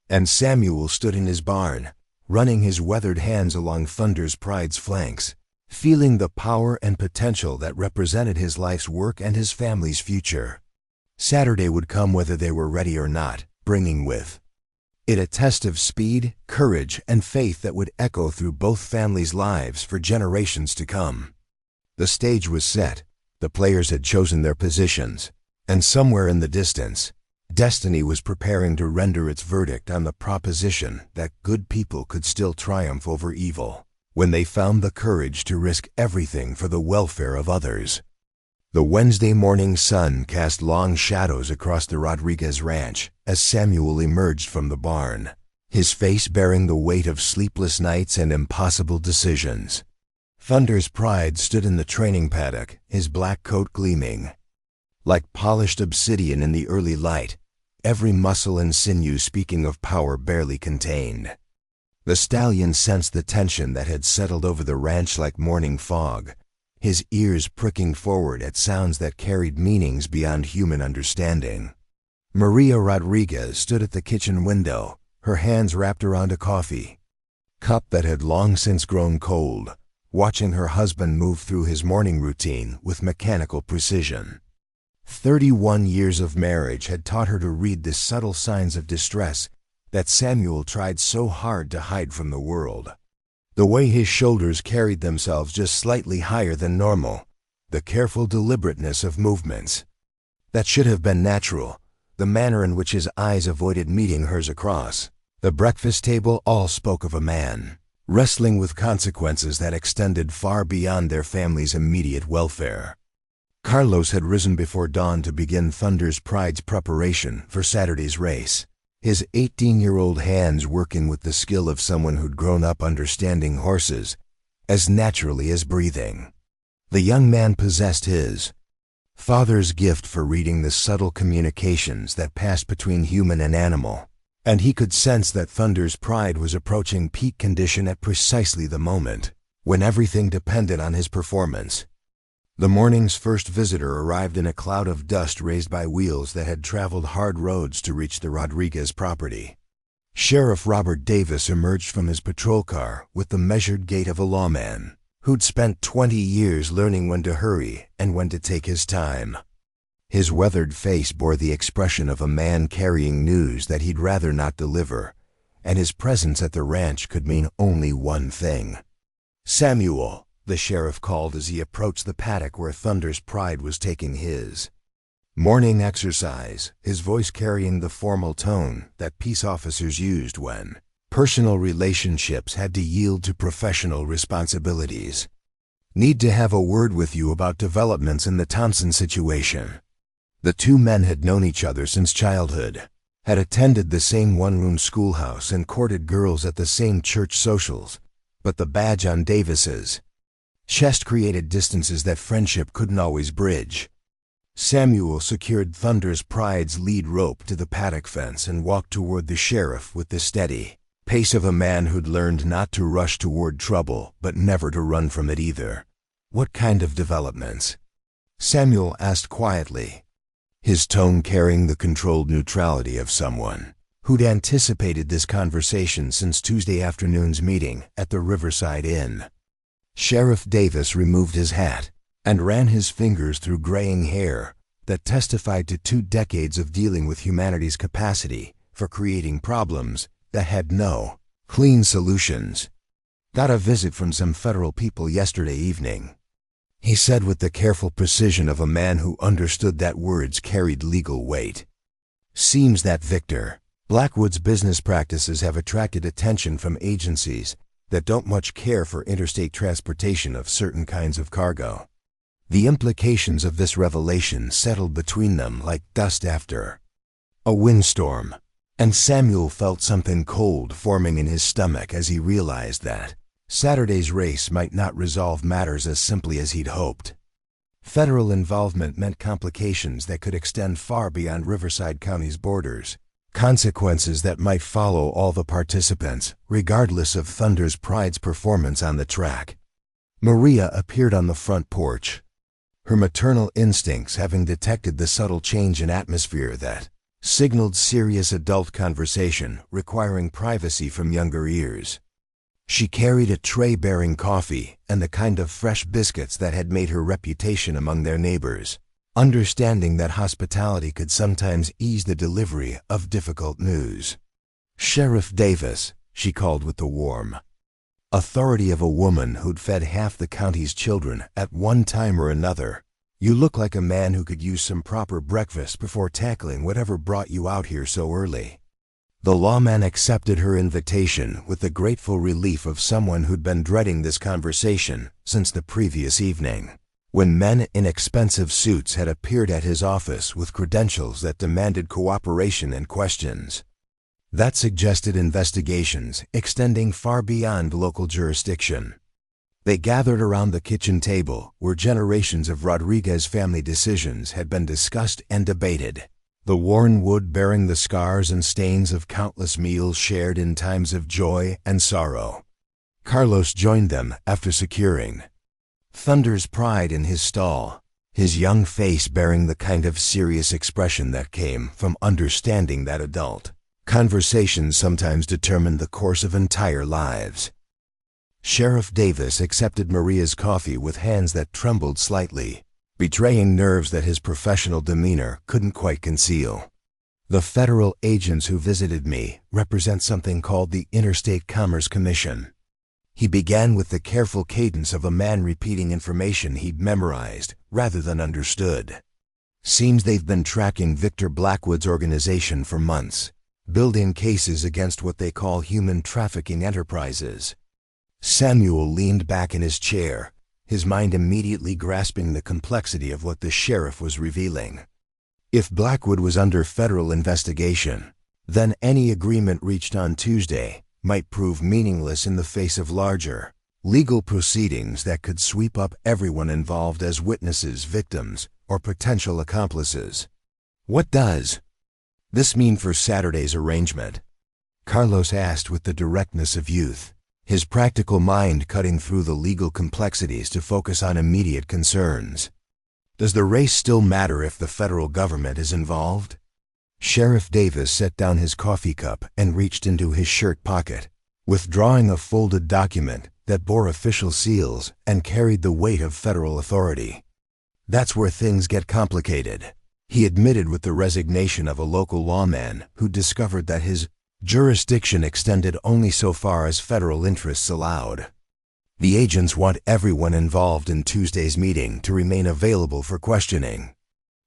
And Samuel stood in his barn, running his weathered hands along Thunder's Pride's flanks, feeling the power and potential that represented his life's work and his family's future. Saturday would come whether they were ready or not, bringing with it a test of speed, courage, and faith that would echo through both families' lives for generations to come. The stage was set, the players had chosen their positions, and somewhere in the distance, destiny was preparing to render its verdict on the proposition that good people could still triumph over evil when they found the courage to risk everything for the welfare of others. The Wednesday morning sun cast long shadows across the Rodriguez ranch as Samuel emerged from the barn, his face bearing the weight of sleepless nights and impossible decisions. Thunder's Pride stood in the training paddock, his black coat gleaming like polished obsidian in the early light, every muscle and sinew speaking of power barely contained. The stallion sensed the tension that had settled over the ranch like morning fog, his ears pricking forward at sounds that carried meanings beyond human understanding. Maria Rodriguez stood at the kitchen window, her hands wrapped around a coffee cup that had long since grown cold, watching her husband move through his morning routine with mechanical precision. 31 years of marriage had taught her to read the subtle signs of distress that Samuel tried so hard to hide from the world. The way his shoulders carried themselves just slightly higher than normal, the careful deliberateness of movements that should have been natural, the manner in which his eyes avoided meeting hers across the breakfast table, all spoke of a man wrestling with consequences that extended far beyond their family's immediate welfare. Carlos had risen before dawn to begin Thunder's Pride's preparation for Saturday's race, his 18-year-old hands working with the skill of someone who'd grown up understanding horses as naturally as breathing. The young man possessed his father's gift for reading the subtle communications that passed between human and animal, and he could sense that Thunder's Pride was approaching peak condition at precisely the moment when everything depended on his performance. The morning's first visitor arrived in a cloud of dust raised by wheels that had traveled hard roads to reach the Rodriguez property. Sheriff Robert Davis emerged from his patrol car with the measured gait of a lawman who'd spent 20 years learning when to hurry and when to take his time. His weathered face bore the expression of a man carrying news that he'd rather not deliver, and his presence at the ranch could mean only one thing. "Samuel," the sheriff called as he approached the paddock where Thunder's pride was taking his morning exercise, his voice carrying the formal tone that peace officers used when personal relationships had to yield to professional responsibilities. "Need to have a word with you about developments in the Thompson situation." The two men had known each other since childhood, had attended the same one-room schoolhouse and courted girls at the same church socials, but the badge on Davis's chest created distances that friendship couldn't always bridge. Samuel secured Thunder's pride's lead rope to the paddock fence and walked toward the sheriff with the steady pace of a man who'd learned not to rush toward trouble, but never to run from it either. "What kind of developments?" Samuel asked quietly, his tone carrying the controlled neutrality of someone who'd anticipated this conversation since Tuesday afternoon's meeting at the Riverside Inn. Sheriff Davis removed his hat and ran his fingers through graying hair that testified to 2 decades of dealing with humanity's capacity for creating problems that had no clean solutions. "Got a visit from some federal people yesterday evening," he said with the careful precision of a man who understood that words carried legal weight. "Seems that Victor Blackwood's business practices have attracted attention from agencies that don't much care for interstate transportation of certain kinds of cargo." The implications of this revelation settled between them like dust after a windstorm, and Samuel felt something cold forming in his stomach as he realized that Saturday's race might not resolve matters as simply as he'd hoped. Federal involvement meant complications that could extend far beyond Riverside County's borders, consequences that might follow all the participants, regardless of Thunder's pride's performance on the track. Maria appeared on the front porch, her maternal instincts having detected the subtle change in atmosphere that signaled serious adult conversation requiring privacy from younger ears. She carried a tray bearing coffee and the kind of fresh biscuits that had made her reputation among their neighbors, understanding that hospitality could sometimes ease the delivery of difficult news. "Sheriff Davis," she called with the warm authority of a woman who'd fed half the county's children at one time or another, "you look like a man who could use some proper breakfast before tackling whatever brought you out here so early." The lawman accepted her invitation with the grateful relief of someone who'd been dreading this conversation since the previous evening, when men in expensive suits had appeared at his office with credentials that demanded cooperation and questions that suggested investigations extending far beyond local jurisdiction. They gathered around the kitchen table where generations of Rodriguez family decisions had been discussed and debated, the worn wood bearing the scars and stains of countless meals shared in times of joy and sorrow. Carlos joined them after securing Thunder's pride in his stall, his young face bearing the kind of serious expression that came from understanding that adult conversations sometimes determined the course of entire lives. Sheriff Davis accepted Maria's coffee with hands that trembled slightly, betraying nerves that his professional demeanor couldn't quite conceal. "The federal agents who visited me represent something called the Interstate Commerce Commission." He began with the careful cadence of a man repeating information he'd memorized rather than understood. "Seems they've been tracking Victor Blackwood's organization for months, building cases against what they call human trafficking enterprises." Samuel leaned back in his chair, his mind immediately grasping the complexity of what the sheriff was revealing. If Blackwood was under federal investigation, then any agreement reached on Tuesday might prove meaningless in the face of larger legal proceedings that could sweep up everyone involved as witnesses, victims, or potential accomplices. "What does this mean for Saturday's arrangement?" Carlos asked with the directness of youth, his practical mind cutting through the legal complexities to focus on immediate concerns. "Does the race still matter if the federal government is involved?" Sheriff Davis set down his coffee cup and reached into his shirt pocket, withdrawing a folded document that bore official seals and carried the weight of federal authority. That's where things get complicated, he admitted with the resignation of a local lawman who discovered that his jurisdiction extended only so far as federal interests allowed. The agents want everyone involved in Tuesday's meeting to remain available for questioning.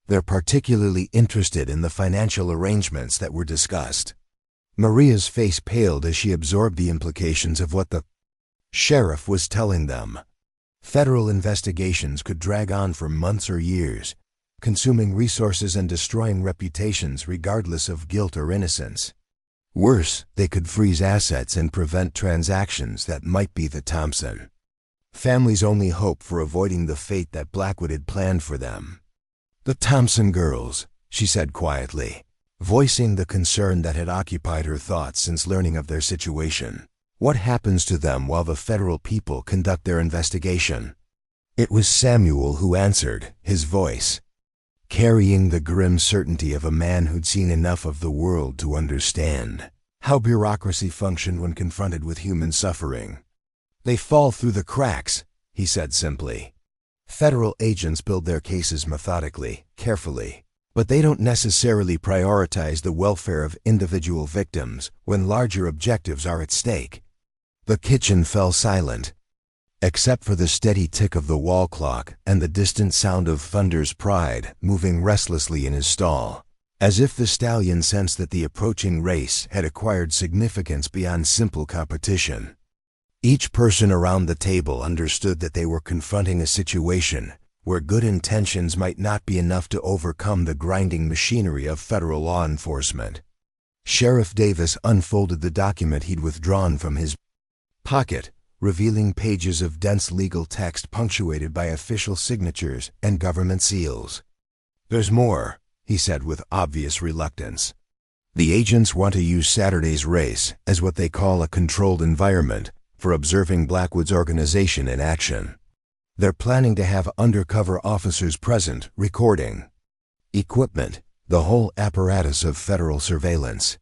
They're particularly interested in the financial arrangements that were discussed. Maria's face paled as she absorbed the implications of what the sheriff was telling them. Federal investigations could drag on for months or years, consuming resources and destroying reputations regardless of guilt or innocence. Worse, they could freeze assets and prevent transactions that might be the Thompson family's only hope for avoiding the fate that Blackwood had planned for them. The Thompson girls, she said quietly, voicing the concern that had occupied her thoughts since learning of their situation. What happens to them while the federal people conduct their investigation? It was Samuel who answered, his voice carrying the grim certainty of a man who'd seen enough of the world to understand how bureaucracy functioned when confronted with human suffering. They fall through the cracks, he said simply. Federal agents build their cases methodically, carefully, but they don't necessarily prioritize the welfare of individual victims when larger objectives are at stake. The kitchen fell silent, except for the steady tick of the wall clock and the distant sound of Thunder's Pride moving restlessly in his stall, as if the stallion sensed that the approaching race had acquired significance beyond simple competition. Each person around the table understood that they were confronting a situation where good intentions might not be enough to overcome the grinding machinery of federal law enforcement. Sheriff Davis unfolded the document he'd withdrawn from his pocket, revealing pages of dense legal text punctuated by official signatures and government seals. "There's more," he said with obvious reluctance. "The agents want to use Saturday's race as what they call a controlled environment for observing Blackwood's organization in action. They're planning to have undercover officers present, recording equipment, the whole apparatus of federal surveillance."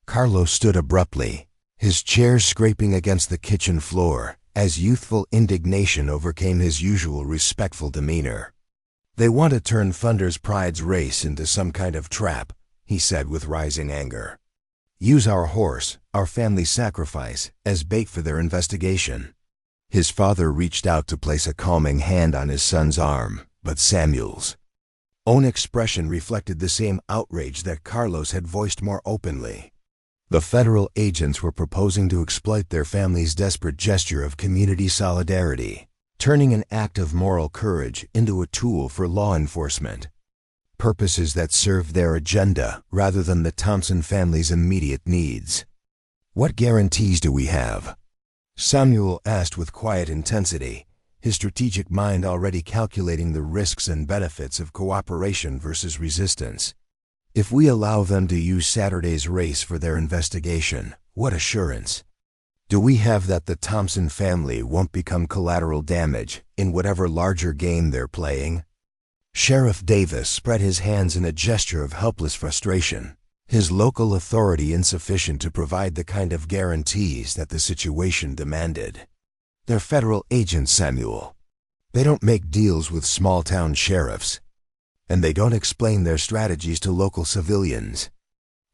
Carlos stood abruptly, his chair scraping against the kitchen floor, as youthful indignation overcame his usual respectful demeanor. "They want to turn Thunder's Pride's race into some kind of trap," he said with rising anger. "Use our horse, our family sacrifice, as bait for their investigation." His father reached out to place a calming hand on his son's arm, but Samuel's own expression reflected the same outrage that Carlos had voiced more openly. The federal agents were proposing to exploit their family's desperate gesture of community solidarity, turning an act of moral courage into a tool for law enforcement. Purposes that served their agenda rather than the Thompson family's immediate needs. "What guarantees do we have?" Samuel asked with quiet intensity, his strategic mind already calculating the risks and benefits of cooperation versus resistance. "If we allow them to use Saturday's race for their investigation, what assurance do we have that the Thompson family won't become collateral damage in whatever larger game they're playing?" Sheriff Davis spread his hands in a gesture of helpless frustration, his local authority insufficient to provide the kind of guarantees that the situation demanded. "They're federal agents, Samuel. They don't make deals with small-town sheriffs, and they don't explain their strategies to local civilians.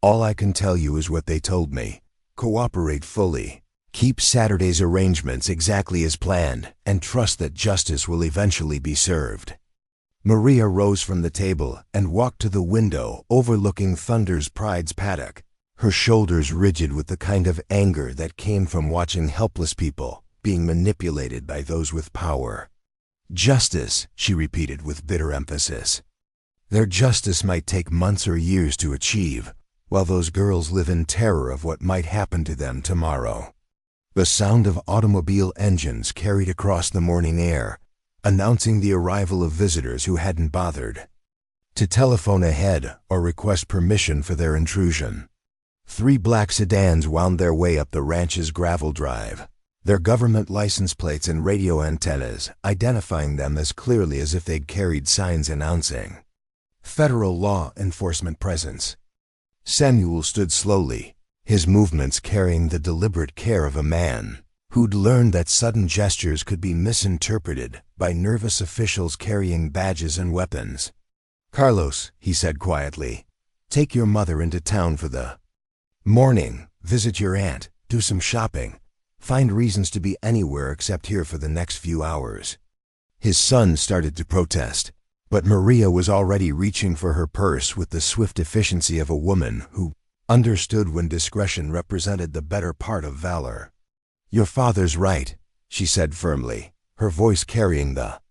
All I can tell you is what they told me. Cooperate fully. Keep Saturday's arrangements exactly as planned, and trust that justice will eventually be served." Maria rose from the table and walked to the window overlooking Thunder's Pride's paddock, her shoulders rigid with the kind of anger that came from watching helpless people being manipulated by those with power. "Justice," she repeated with bitter emphasis. "Their justice might take months or years to achieve, while those girls live in terror of what might happen to them tomorrow." The sound of automobile engines carried across the morning air, announcing the arrival of visitors who hadn't bothered to telephone ahead or request permission for their intrusion. 3 black sedans wound their way up the ranch's gravel drive, their government license plates and radio antennas identifying them as clearly as if they'd carried signs announcing federal law enforcement presence. Samuel stood slowly, his movements carrying the deliberate care of a man who'd learned that sudden gestures could be misinterpreted by nervous officials carrying badges and weapons. "Carlos," he said quietly, "take your mother into town for the morning, visit your aunt, do some shopping, find reasons to be anywhere except here for the next few hours." His son started to protest, but Maria was already reaching for her purse with the swift efficiency of a woman who understood when discretion represented the better part of valor. "Your father's right," she said firmly, her voice carrying the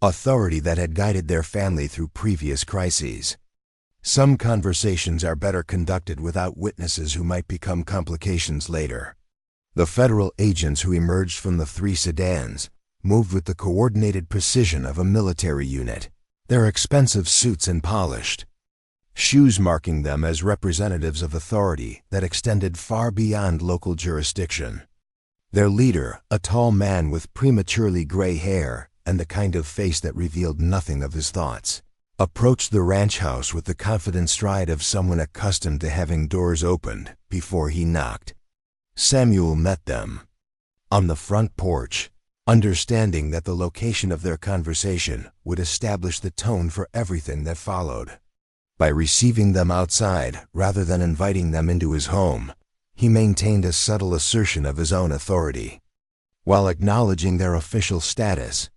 authority that had guided their family through previous crises. "Some conversations are better conducted without witnesses who might become complications later." The federal agents who emerged from the 3 sedans moved with the coordinated precision of a military unit, their expensive suits and polished shoes marking them as representatives of authority that extended far beyond local jurisdiction. Their leader, a tall man with prematurely gray hair and the kind of face that revealed nothing of his thoughts, approached the ranch house with the confident stride of someone accustomed to having doors opened before he knocked. Samuel met them on the front porch, understanding that the location of their conversation would establish the tone for everything that followed. By receiving them outside rather than inviting them into his home, he maintained a subtle assertion of his own authority, while acknowledging their official status.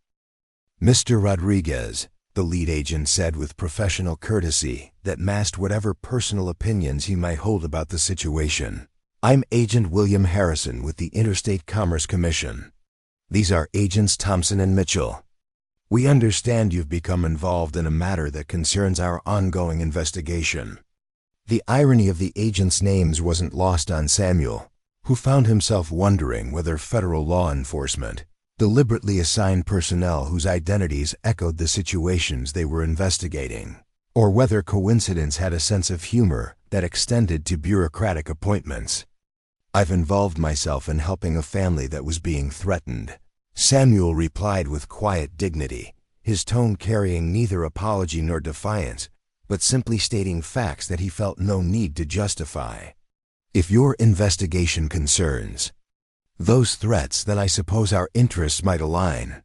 "Mr. Rodriguez," the lead agent said with professional courtesy that masked whatever personal opinions he might hold about the situation, "I'm Agent William Harrison with the Interstate Commerce Commission. These are Agents Thompson and Mitchell. We understand you've become involved in a matter that concerns our ongoing investigation." The irony of the agents' names wasn't lost on Samuel, who found himself wondering whether federal law enforcement deliberately assigned personnel whose identities echoed the situations they were investigating, or whether coincidence had a sense of humor that extended to bureaucratic appointments. "I've involved myself in helping a family that was being threatened," Samuel replied with quiet dignity, his tone carrying neither apology nor defiance, but simply stating facts that he felt no need to justify. "If your investigation concerns those threats, then I suppose our interests might align."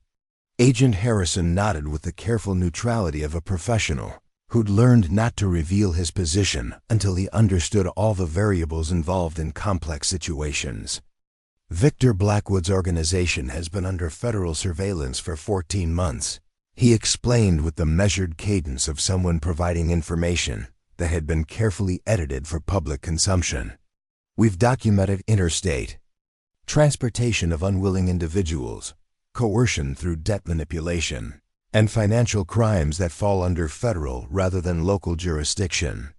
Agent Harrison nodded with the careful neutrality of a professional who'd learned not to reveal his position until he understood all the variables involved in complex situations. "Victor Blackwood's organization has been under federal surveillance for 14 months. He explained with the measured cadence of someone providing information that had been carefully edited for public consumption. "We've documented interstate transportation of unwilling individuals, coercion through debt manipulation, and financial crimes that fall under federal rather than local jurisdiction."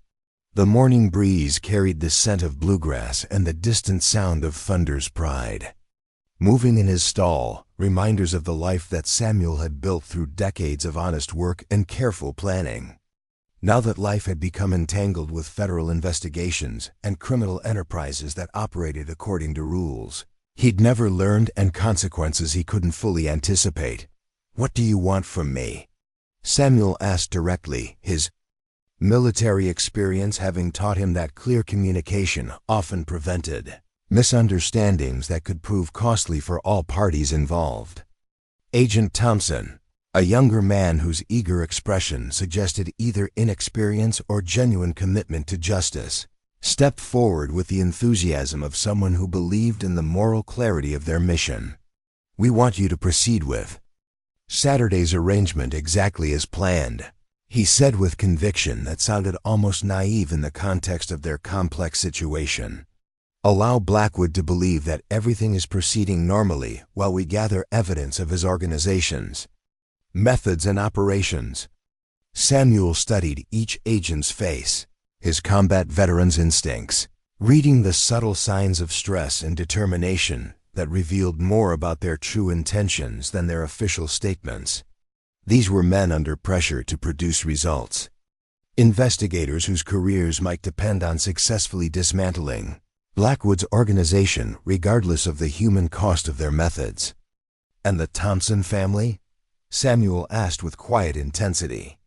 The morning breeze carried the scent of bluegrass and the distant sound of thunder's pride. Moving in his stall, reminders of the life that Samuel had built through decades of honest work and careful planning. Now that life had become entangled with federal investigations and criminal enterprises that operated according to rules he'd never learned and consequences he couldn't fully anticipate. "What do you want from me?" Samuel asked directly, his military experience having taught him that clear communication often prevented misunderstandings that could prove costly for all parties involved. Agent Thompson, a younger man whose eager expression suggested either inexperience or genuine commitment to justice, stepped forward with the enthusiasm of someone who believed in the moral clarity of their mission. "We want you to proceed with Saturday's arrangement exactly as planned," he said with conviction that sounded almost naive in the context of their complex situation. "Allow Blackwood to believe that everything is proceeding normally while we gather evidence of his organization's methods and operations." Samuel studied each agent's face, his combat veteran's instincts, reading the subtle signs of stress and determination that revealed more about their true intentions than their official statements. These were men under pressure to produce results, investigators whose careers might depend on successfully dismantling Blackwood's organization regardless of the human cost of their methods. "And the Thompson family?" Samuel asked with quiet intensity.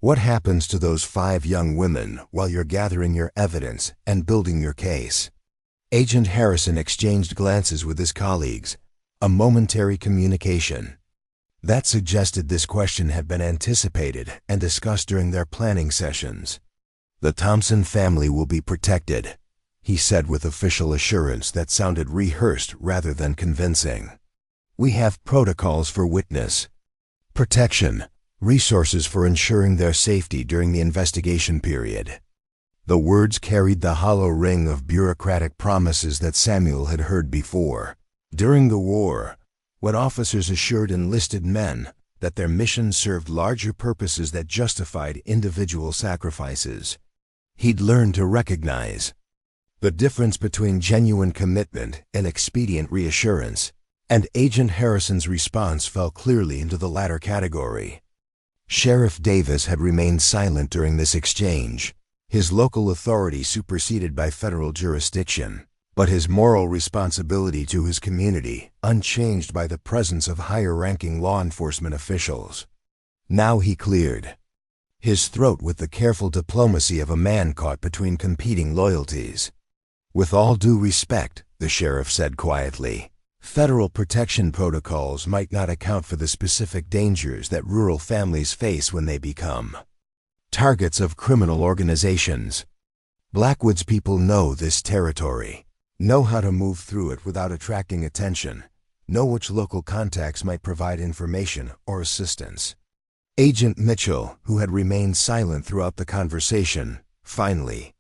"What happens to those 5 young women while you're gathering your evidence and building your case?" Agent Harrison exchanged glances with his colleagues, a momentary communication. That suggested this question had been anticipated and discussed during their planning sessions. "The Thompson family will be protected," he said with official assurance that sounded rehearsed rather than convincing. "We have protocols for witness protection, resources for ensuring their safety during the investigation period." The words carried the hollow ring of bureaucratic promises that Samuel had heard before. During the war, when officers assured enlisted men that their mission served larger purposes that justified individual sacrifices, he'd learned to recognize the difference between genuine commitment and expedient reassurance, and Agent Harrison's response fell clearly into the latter category. Sheriff Davis had remained silent during this exchange, his local authority superseded by federal jurisdiction, but his moral responsibility to his community unchanged by the presence of higher-ranking law enforcement officials. Now he cleared his throat with the careful diplomacy of a man caught between competing loyalties. "With all due respect," the sheriff said quietly, "federal protection protocols might not account for the specific dangers that rural families face when they become targets of criminal organizations. Blackwoods people know this territory, know how to move through it without attracting attention, know which local contacts might provide information or assistance." Agent Mitchell, who had remained silent throughout the conversation, finally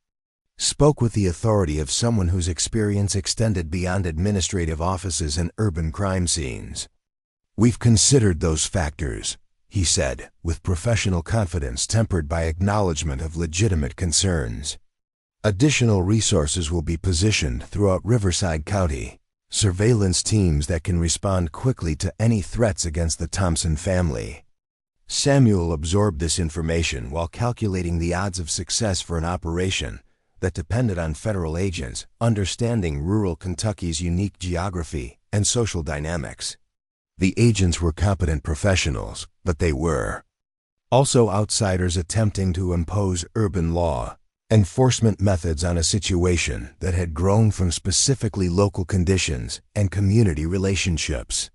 spoke with the authority of someone whose experience extended beyond administrative offices and urban crime scenes. "We've considered those factors," he said, with professional confidence tempered by acknowledgement of legitimate concerns. "Additional resources will be positioned throughout Riverside County, surveillance teams that can respond quickly to any threats against the Thompson family." Samuel absorbed this information while calculating the odds of success for an operation that depended on federal agents understanding rural Kentucky's unique geography and social dynamics. The agents were competent professionals, but they were also outsiders attempting to impose urban law enforcement methods on a situation that had grown from specifically local conditions and community relationships.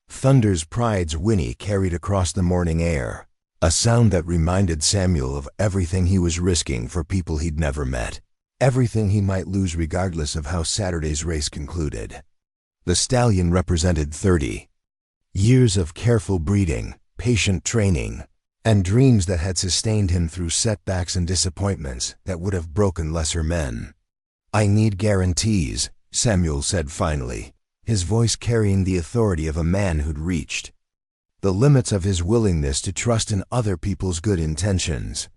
Thunder's pride's whinny carried across the morning air, a sound that reminded Samuel of everything he was risking for people he'd never met, everything he might lose regardless of how Saturday's race concluded. The stallion represented 30 years of careful breeding, patient training, and dreams that had sustained him through setbacks and disappointments that would have broken lesser men. "I need guarantees," Samuel said finally, his voice carrying the authority of a man who'd reached the limits of his willingness to trust in other people's good intentions.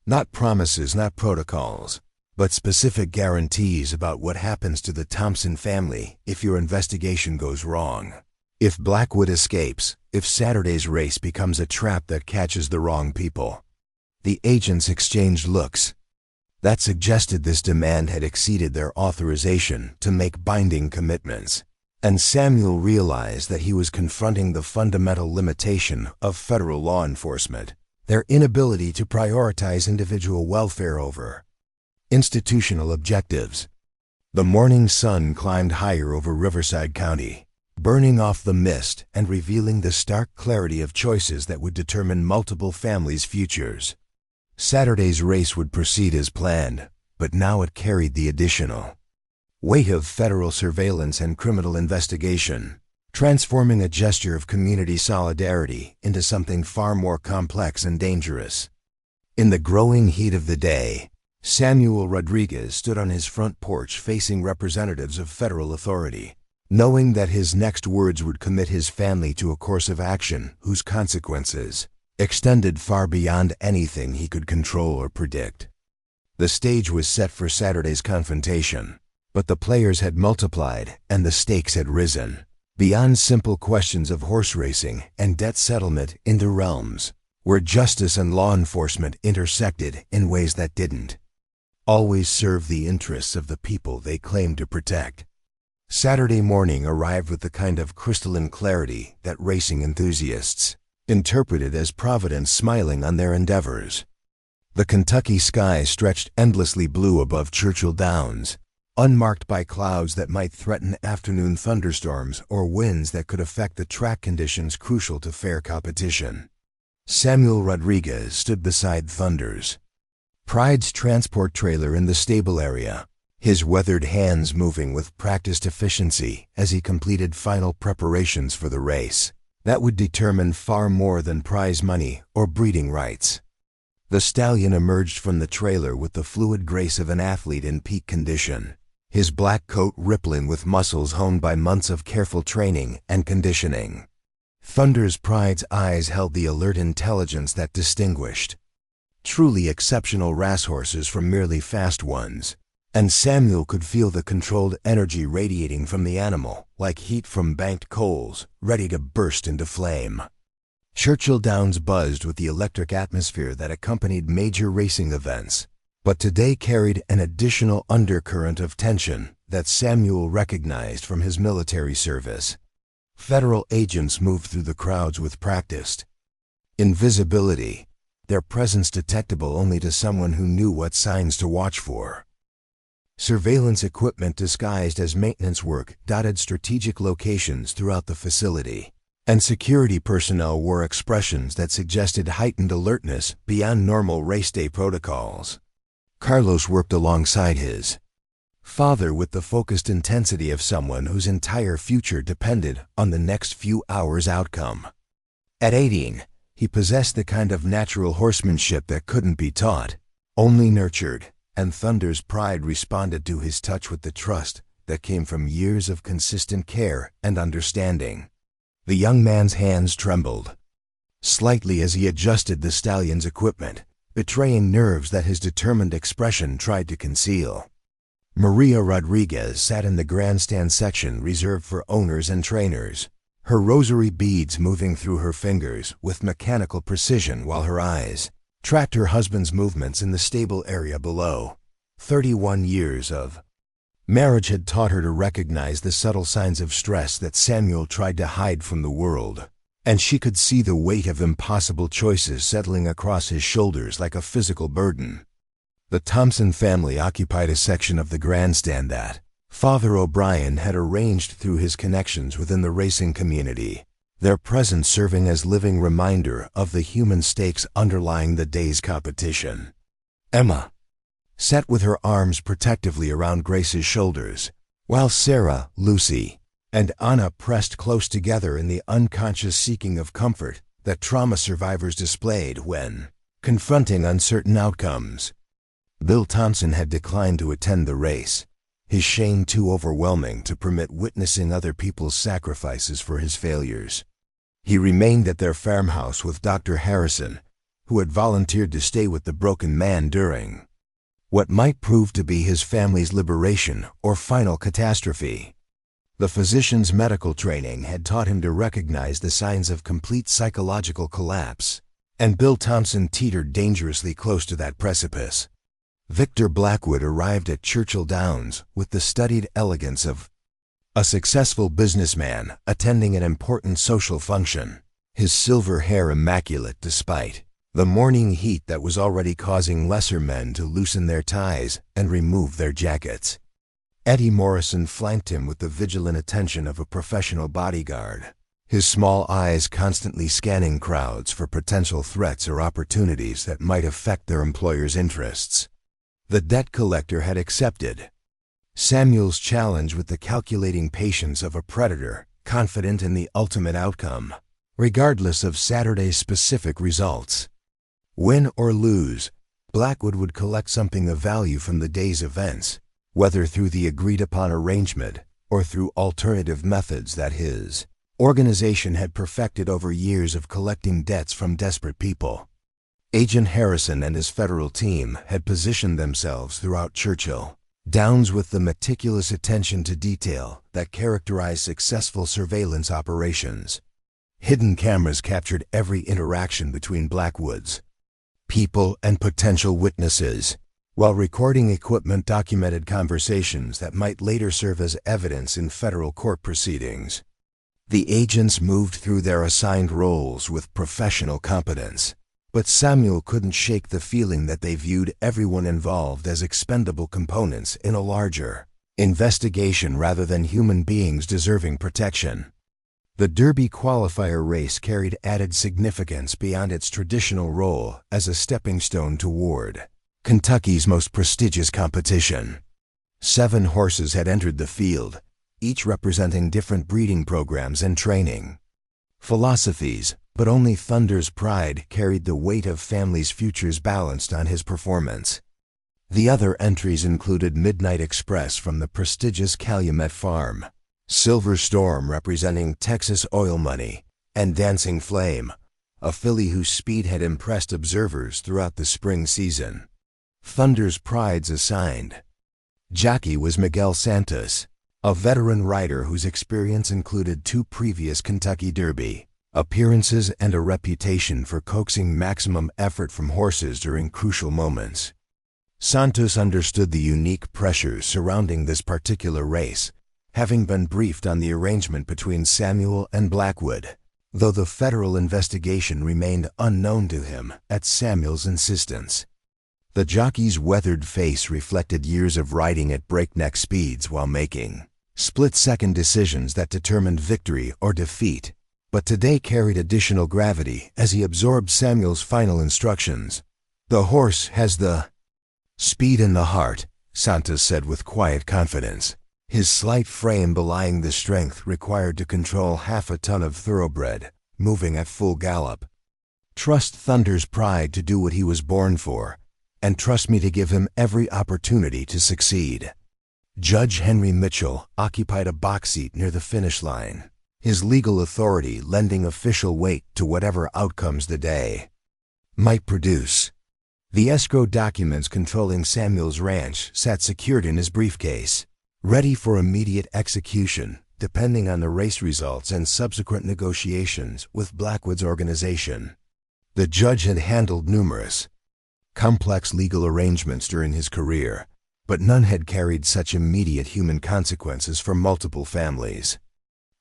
Not promises, not protocols, but specific guarantees about what happens to the Thompson family if your investigation goes wrong. If Blackwood escapes, if Saturday's race becomes a trap that catches the wrong people. The agents exchanged looks that suggested this demand had exceeded their authorization to make binding commitments, and Samuel realized that he was confronting the fundamental limitation of federal law enforcement, their inability to prioritize individual welfare over institutional objectives. The morning sun climbed higher over Riverside County, burning off the mist and revealing the stark clarity of choices that would determine multiple families' futures. Saturday's race would proceed as planned, but now it carried the additional weight of federal surveillance and criminal investigation, transforming a gesture of community solidarity into something far more complex and dangerous. In the growing heat of the day, Samuel Rodriguez stood on his front porch facing representatives of federal authority, knowing that his next words would commit his family to a course of action whose consequences extended far beyond anything he could control or predict. The stage was set for Saturday's confrontation, but the players had multiplied and the stakes had risen, beyond simple questions of horse racing and debt settlement into realms where justice and law enforcement intersected in ways that didn't always serve the interests of the people they claimed to protect. Saturday morning arrived with the kind of crystalline clarity that racing enthusiasts interpreted as Providence smiling on their endeavors. The Kentucky sky stretched endlessly blue above Churchill Downs, unmarked by clouds that might threaten afternoon thunderstorms or winds that could affect the track conditions crucial to fair competition. Samuel Rodriguez stood beside Thunder's Pride's transport trailer in the stable area, his weathered hands moving with practiced efficiency as he completed final preparations for the race that would determine far more than prize money or breeding rights. The stallion emerged from the trailer with the fluid grace of an athlete in peak condition, his black coat rippling with muscles honed by months of careful training and conditioning. Thunder's Pride's eyes held the alert intelligence that distinguished truly exceptional racehorses from merely fast ones, and Samuel could feel the controlled energy radiating from the animal like heat from banked coals, ready to burst into flame. Churchill Downs buzzed with the electric atmosphere that accompanied major racing events, but today carried an additional undercurrent of tension that Samuel recognized from his military service. Federal agents moved through the crowds with practiced invisibility, their presence detectable only to someone who knew what signs to watch for. Surveillance equipment disguised as maintenance work dotted strategic locations throughout the facility, and security personnel wore expressions that suggested heightened alertness beyond normal race day protocols. Carlos worked alongside his father with the focused intensity of someone whose entire future depended on the next few hours' outcome. At 18, he possessed the kind of natural horsemanship that couldn't be taught, only nurtured, and Thunder's Pride responded to his touch with the trust that came from years of consistent care and understanding. The young man's hands trembled slightly as he adjusted the stallion's equipment, betraying nerves that his determined expression tried to conceal. Maria Rodriguez sat in the grandstand section reserved for owners and trainers, her rosary beads moving through her fingers with mechanical precision while her eyes tracked her husband's movements in the stable area below. 31 years of marriage had taught her to recognize the subtle signs of stress that Samuel tried to hide from the world, and she could see the weight of impossible choices settling across his shoulders like a physical burden. The Thompson family occupied a section of the grandstand that Father O'Brien had arranged through his connections within the racing community, their presence serving as living reminder of the human stakes underlying the day's competition. Emma sat with her arms protectively around Grace's shoulders, while Sarah, Lucy, and Anna pressed close together in the unconscious seeking of comfort that trauma survivors displayed when confronting uncertain outcomes. Bill Thompson had declined to attend the race, his shame too overwhelming to permit witnessing other people's sacrifices for his failures. He remained at their farmhouse with Dr. Harrison, who had volunteered to stay with the broken man during what might prove to be his family's liberation or final catastrophe. The physician's medical training had taught him to recognize the signs of complete psychological collapse, and Bill Thompson teetered dangerously close to that precipice. Victor Blackwood arrived at Churchill Downs with the studied elegance of a successful businessman attending an important social function, his silver hair immaculate despite the morning heat that was already causing lesser men to loosen their ties and remove their jackets. Eddie Morrison flanked him with the vigilant attention of a professional bodyguard, his small eyes constantly scanning crowds for potential threats or opportunities that might affect their employer's interests. The debt collector had accepted Samuel's challenge with the calculating patience of a predator, confident in the ultimate outcome, regardless of Saturday's specific results. Win or lose, Blackwood would collect something of value from the day's events, whether through the agreed-upon arrangement or through alternative methods that his organization had perfected over years of collecting debts from desperate people. Agent Harrison and his federal team had positioned themselves throughout Churchill Downs with the meticulous attention to detail that characterized successful surveillance operations. Hidden cameras captured every interaction between Blackwood's people and potential witnesses, while recording equipment documented conversations that might later serve as evidence in federal court proceedings. The agents moved through their assigned roles with professional competence, but Samuel couldn't shake the feeling that they viewed everyone involved as expendable components in a larger Investigation rather than human beings deserving protection. The Derby qualifier race carried added significance beyond its traditional role as a stepping stone toward Kentucky's most prestigious competition. 7 horses had entered the field, each representing different breeding programs and training philosophies, but only Thunder's Pride carried the weight of family's futures balanced on his performance. The other entries included Midnight Express from the prestigious Calumet Farm, Silver Storm representing Texas oil money, and Dancing Flame, a filly whose speed had impressed observers throughout the spring season. Thunder's Pride's assigned jockey was Miguel Santos, a veteran rider whose experience included 2 previous Kentucky Derby appearances and a reputation for coaxing maximum effort from horses during crucial moments. Santos understood the unique pressures surrounding this particular race, having been briefed on the arrangement between Samuel and Blackwood, though the federal investigation remained unknown to him at Samuel's insistence. The jockey's weathered face reflected years of riding at breakneck speeds while making split-second decisions that determined victory or defeat, but today carried additional gravity as he absorbed Samuel's final instructions. "The horse has the speed and the heart," Santos said with quiet confidence, his slight frame belying the strength required to control half a ton of thoroughbred, moving at full gallop. "Trust Thunder's Pride to do what he was born for, and trust me to give him every opportunity to succeed." Judge Henry Mitchell occupied a box seat near the finish line, his legal authority lending official weight to whatever outcomes the day might produce. The escrow documents controlling Samuel's ranch sat secured in his briefcase, ready for immediate execution depending on the race results and subsequent negotiations with Blackwood's organization. The judge had handled numerous complex legal arrangements during his career, but none had carried such immediate human consequences for multiple families.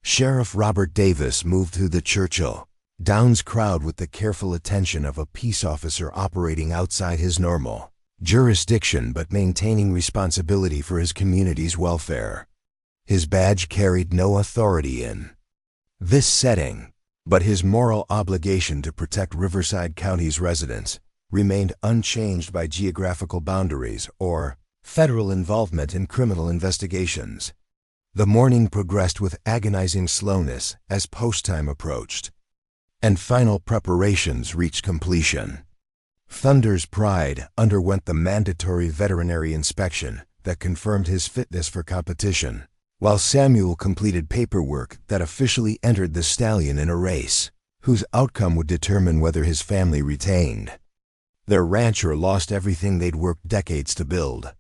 Sheriff Robert Davis moved through the Churchill Downs crowd with the careful attention of a peace officer operating outside his normal jurisdiction but maintaining responsibility for his community's welfare. His badge carried no authority in this setting, but his moral obligation to protect Riverside County's residents remained unchanged by geographical boundaries or federal involvement in criminal investigations. The morning progressed with agonizing slowness as post-time approached, and final preparations reached completion. Thunder's Pride underwent the mandatory veterinary inspection that confirmed his fitness for competition, while Samuel completed paperwork that officially entered the stallion in a race, whose outcome would determine whether his family retained their rancher lost everything they'd worked decades to build.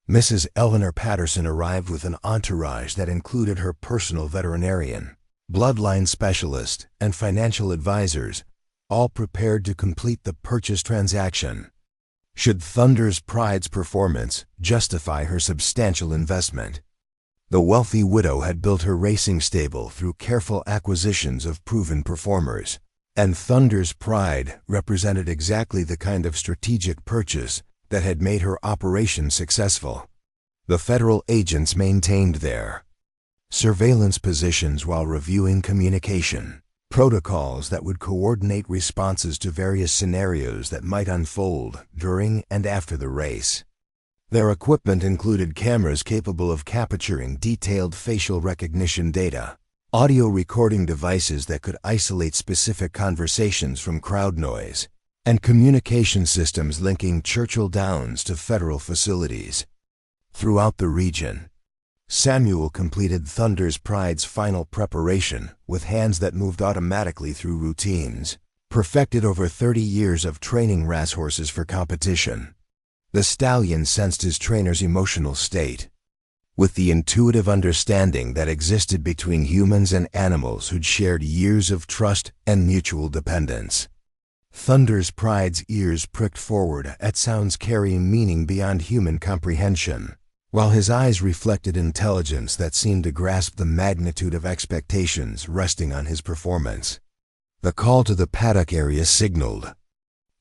Mrs. Eleanor Patterson arrived with an entourage that included her personal veterinarian, bloodline specialist, and financial advisors, all prepared to complete the purchase transaction. Should Thunder's Pride's performance justify her substantial investment? The wealthy widow had built her racing stable through careful acquisitions of proven performers, and Thunder's Pride represented exactly the kind of strategic purchase that had made her operation successful. The federal agents maintained their surveillance positions while reviewing communication protocols that would coordinate responses to various scenarios that might unfold during and after the race. Their equipment included cameras capable of capturing detailed facial recognition data, audio recording devices that could isolate specific conversations from crowd noise, and communication systems linking Churchill Downs to federal facilities. Throughout the region, Samuel completed Thunder's Pride's final preparation with hands that moved automatically through routines, perfected over 30 years of training racehorses for competition. The stallion sensed his trainer's emotional state, with the intuitive understanding that existed between humans and animals who'd shared years of trust and mutual dependence. Thunder's Pride's ears pricked forward at sounds carrying meaning beyond human comprehension, while his eyes reflected intelligence that seemed to grasp the magnitude of expectations resting on his performance. The call to the paddock area signaled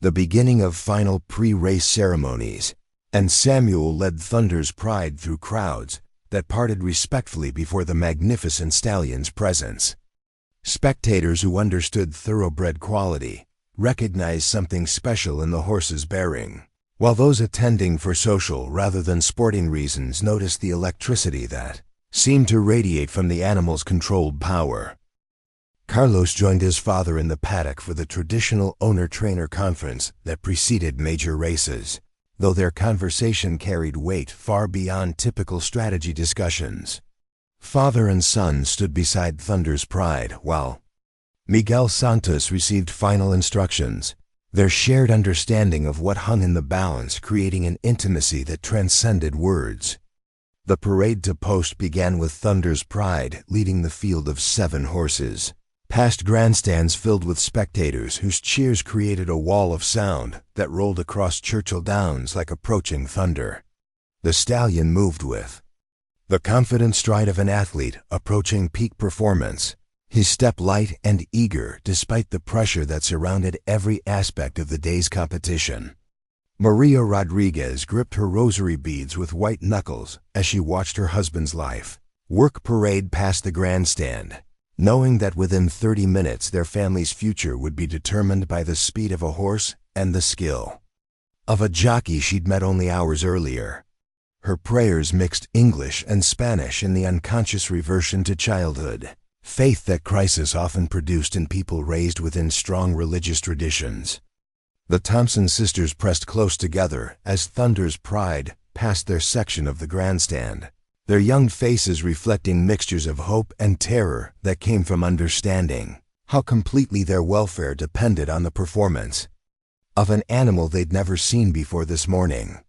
the beginning of final pre-race ceremonies, and Samuel led Thunder's Pride through crowds, that parted respectfully before the magnificent stallion's presence. Spectators who understood thoroughbred quality recognized something special in the horse's bearing, while those attending for social rather than sporting reasons noticed the electricity that seemed to radiate from the animal's controlled power. Carlos joined his father in the paddock for the traditional owner-trainer conference that preceded major races, though their conversation carried weight far beyond typical strategy discussions. Father and son stood beside Thunder's Pride while Miguel Santos received final instructions, their shared understanding of what hung in the balance creating an intimacy that transcended words. The parade to post began with Thunder's Pride leading the field of 7 horses, past grandstands filled with spectators whose cheers created a wall of sound that rolled across Churchill Downs like approaching thunder. The stallion moved with the confident stride of an athlete approaching peak performance, his step light and eager despite the pressure that surrounded every aspect of the day's competition. Maria Rodriguez gripped her rosary beads with white knuckles as she watched her husband's life work parade past the grandstand, knowing that within 30 minutes their family's future would be determined by the speed of a horse and the skill of a jockey she'd met only hours earlier. Her prayers mixed English and Spanish in the unconscious reversion to childhood, faith that crisis often produced in people raised within strong religious traditions. The Thompson sisters pressed close together as Thunder's Pride passed their section of the grandstand, their young faces reflecting mixtures of hope and terror that came from understanding how completely their welfare depended on the performance of an animal they'd never seen before this morning.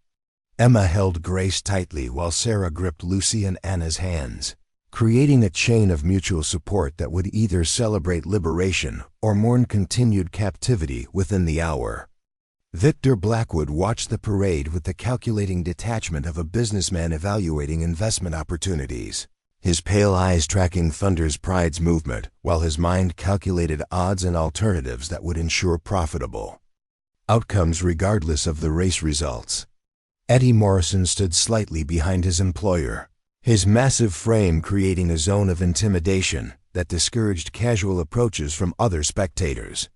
Emma held Grace tightly while Sarah gripped Lucy and Anna's hands, creating a chain of mutual support that would either celebrate liberation or mourn continued captivity within the hour. Victor Blackwood watched the parade with the calculating detachment of a businessman evaluating investment opportunities, his pale eyes tracking Thunder's Pride's movement while his mind calculated odds and alternatives that would ensure profitable outcomes regardless of the race results. Eddie Morrison stood slightly behind his employer, his massive frame creating a zone of intimidation that discouraged casual approaches from other spectators.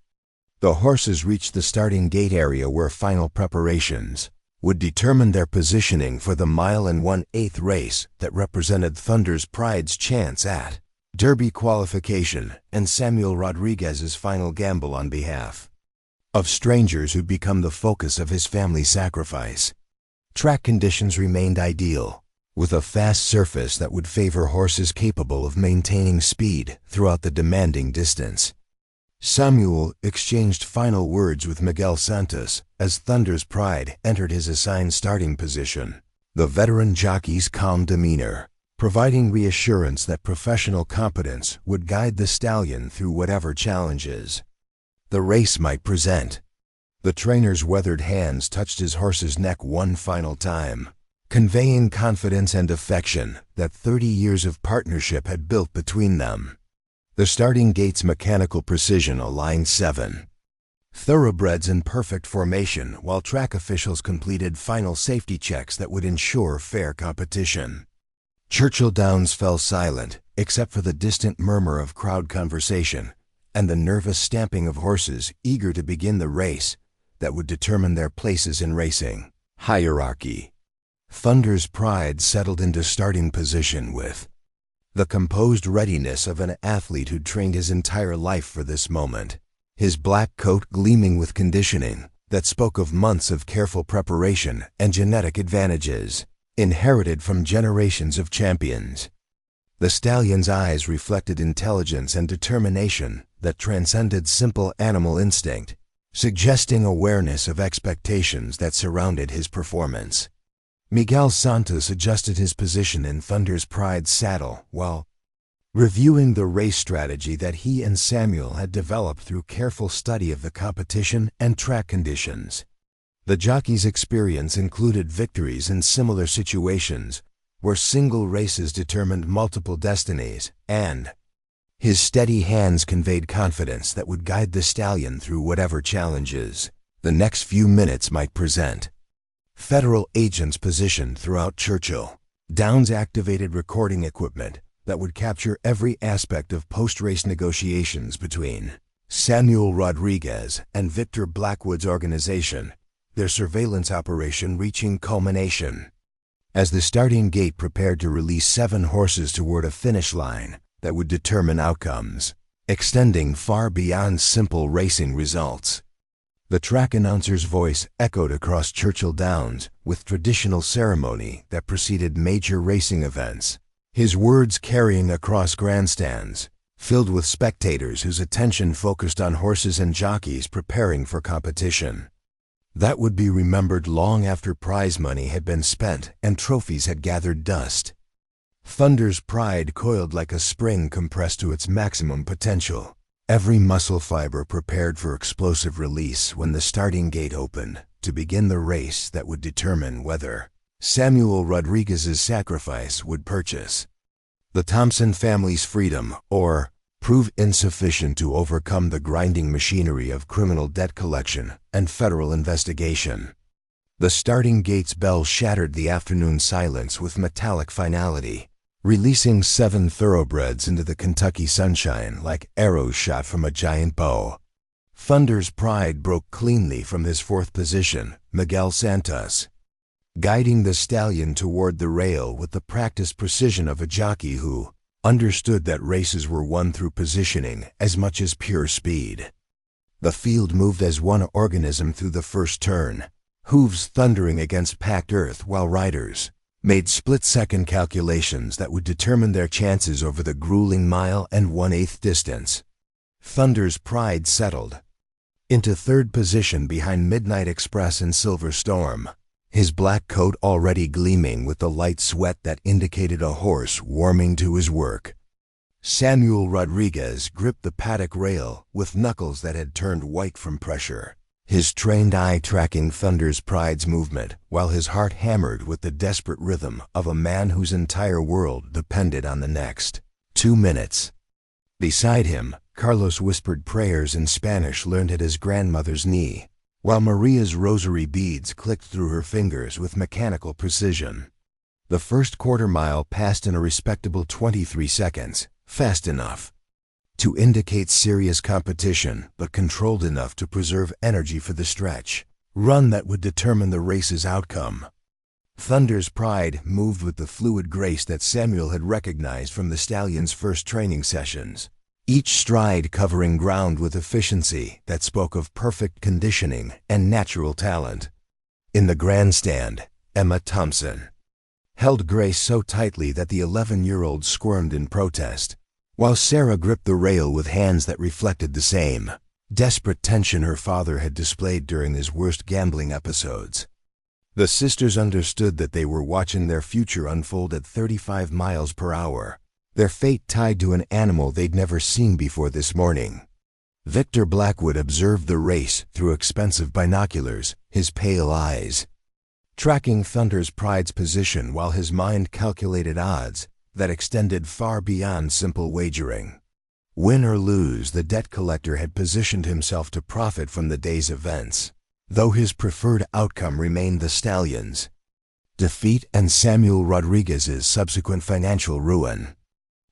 The horses reached the starting gate area where final preparations would determine their positioning for the 1.1/8 race that represented Thunder's Pride's chance at Derby qualification and Samuel Rodriguez's final gamble on behalf of strangers who'd become the focus of his family's sacrifice. Track conditions remained ideal, with a fast surface that would favor horses capable of maintaining speed throughout the demanding distance. Samuel exchanged final words with Miguel Santos as Thunder's Pride entered his assigned starting position, the veteran jockey's calm demeanor providing reassurance that professional competence would guide the stallion through whatever challenges the race might present. The trainer's weathered hands touched his horse's neck one final time, conveying confidence and affection that 30 years of partnership had built between them. The starting gate's mechanical precision aligned 7 thoroughbreds in perfect formation while track officials completed final safety checks that would ensure fair competition. Churchill Downs fell silent, except for the distant murmur of crowd conversation and the nervous stamping of horses eager to begin the race that would determine their places in racing hierarchy. Thunder's Pride settled into starting position with the composed readiness of an athlete who'd trained his entire life for this moment, his black coat gleaming with conditioning that spoke of months of careful preparation and genetic advantages inherited from generations of champions. The stallion's eyes reflected intelligence and determination that transcended simple animal instinct, suggesting awareness of expectations that surrounded his performance. Miguel Santos adjusted his position in Thunder's Pride's saddle while reviewing the race strategy that he and Samuel had developed through careful study of the competition and track conditions. The jockey's experience included victories in similar situations where single races determined multiple destinies, and his steady hands conveyed confidence that would guide the stallion through whatever challenges the next few minutes might present. Federal agents positioned throughout Churchill Downs activated recording equipment that would capture every aspect of post-race negotiations between Samuel Rodriguez and Victor Blackwood's organization, their surveillance operation reaching culmination. As the starting gate prepared to release 7 horses toward a finish line that would determine outcomes, extending far beyond simple racing results. The track announcer's voice echoed across Churchill Downs with traditional ceremony that preceded major racing events, his words carrying across grandstands, filled with spectators whose attention focused on horses and jockeys preparing for competition. That would be remembered long after prize money had been spent and trophies had gathered dust. Thunder's pride coiled like a spring compressed to its maximum potential, every muscle fiber prepared for explosive release when the starting gate opened to begin the race that would determine whether Samuel Rodriguez's sacrifice would purchase the Thompson family's freedom or prove insufficient to overcome the grinding machinery of criminal debt collection and federal investigation. The starting gate's bell shattered the afternoon silence with metallic finality, releasing 7 thoroughbreds into the Kentucky sunshine like arrows shot from a giant bow. Thunder's pride broke cleanly from his 4th position, Miguel Santos, guiding the stallion toward the rail with the practiced precision of a jockey who understood that races were won through positioning as much as pure speed. The field moved as one organism through the first turn, hooves thundering against packed earth while riders made split-second calculations that would determine their chances over the grueling mile and 1/8 distance. Thunder's pride settled into 3rd position behind Midnight Express and Silver Storm, his black coat already gleaming with the light sweat that indicated a horse warming to his work. Samuel Rodriguez gripped the paddock rail with knuckles that had turned white from pressure, his trained eye tracking Thunder's pride's movement while his heart hammered with the desperate rhythm of a man whose entire world depended on the next 2 minutes. Beside him, Carlos whispered prayers in Spanish learned at his grandmother's knee, while Maria's rosary beads clicked through her fingers with mechanical precision. The first quarter mile passed in a respectable 23 seconds, fast enough to indicate serious competition, but controlled enough to preserve energy for the stretch run that would determine the race's outcome. Thunder's pride moved with the fluid grace that Samuel had recognized from the stallion's first training sessions, each stride covering ground with efficiency that spoke of perfect conditioning and natural talent. In the grandstand, Emma Thompson held Grace so tightly that the 11-year-old squirmed in protest, while Sarah gripped the rail with hands that reflected the same desperate tension her father had displayed during his worst gambling episodes. The sisters understood that they were watching their future unfold at 35 miles per hour, their fate tied to an animal they'd never seen before this morning. Victor Blackwood observed the race through expensive binoculars, his pale eyes tracking Thunder's pride's position while his mind calculated odds that extended far beyond simple wagering. Win or lose, the debt collector had positioned himself to profit from the day's events, though his preferred outcome remained the stallion's defeat and Samuel Rodriguez's subsequent financial ruin.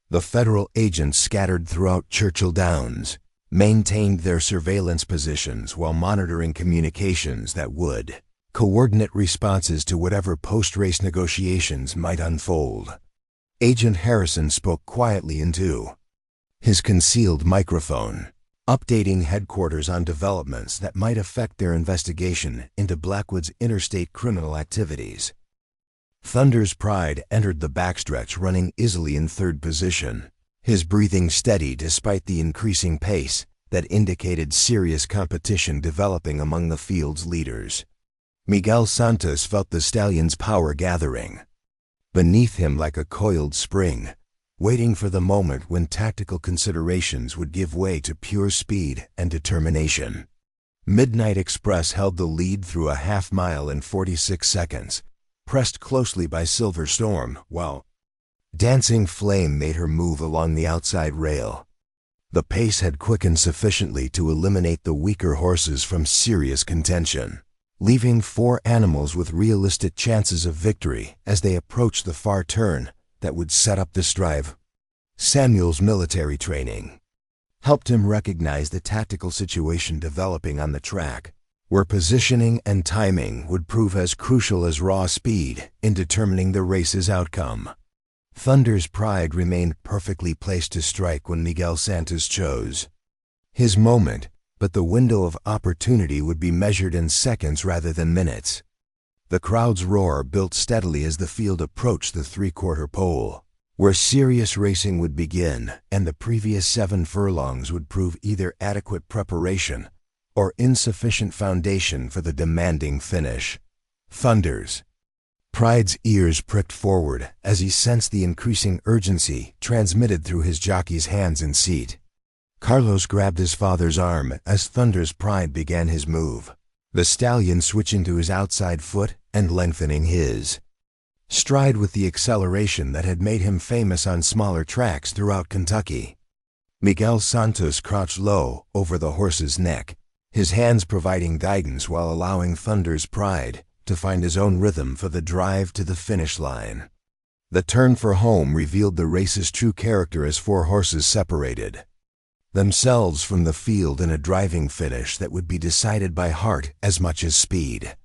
The federal agents scattered throughout Churchill Downs maintained their surveillance positions while monitoring communications that would coordinate responses to whatever post-race negotiations might unfold. Agent Harrison spoke quietly into his concealed microphone, updating headquarters on developments that might affect their investigation into Blackwood's interstate criminal activities. Thunder's pride entered the backstretch running easily in 3rd position, his breathing steady despite the increasing pace that indicated serious competition developing among the field's leaders. Miguel Santos felt the stallion's power gathering beneath him like a coiled spring, waiting for the moment when tactical considerations would give way to pure speed and determination. Midnight Express held the lead through a half-mile in 46 seconds, pressed closely by Silver Storm, while Dancing Flame made her move along the outside rail. The pace had quickened sufficiently to eliminate the weaker horses from serious contention, leaving 4 animals with realistic chances of victory as they approached the far turn that would set up the strive. Samuel's military training helped him recognize the tactical situation developing on the track, where positioning and timing would prove as crucial as raw speed in determining the race's outcome. Thunder's pride remained perfectly placed to strike when Miguel Santos chose his moment, but the window of opportunity would be measured in seconds rather than minutes. The crowd's roar built steadily as the field approached the 3/4 pole, where serious racing would begin, and the previous 7 furlongs would prove either adequate preparation or insufficient foundation for the demanding finish. Thunder's pride's ears pricked forward as he sensed the increasing urgency transmitted through his jockey's hands and seat. Carlos grabbed his father's arm as Thunder's pride began his move, the stallion switching to his outside foot and lengthening his stride with the acceleration that had made him famous on smaller tracks throughout Kentucky. Miguel Santos crouched low over the horse's neck, his hands providing guidance while allowing Thunder's pride to find his own rhythm for the drive to the finish line. The turn for home revealed the race's true character as 4 horses separated themselves from the field in a driving finish that would be decided by heart as much as speed.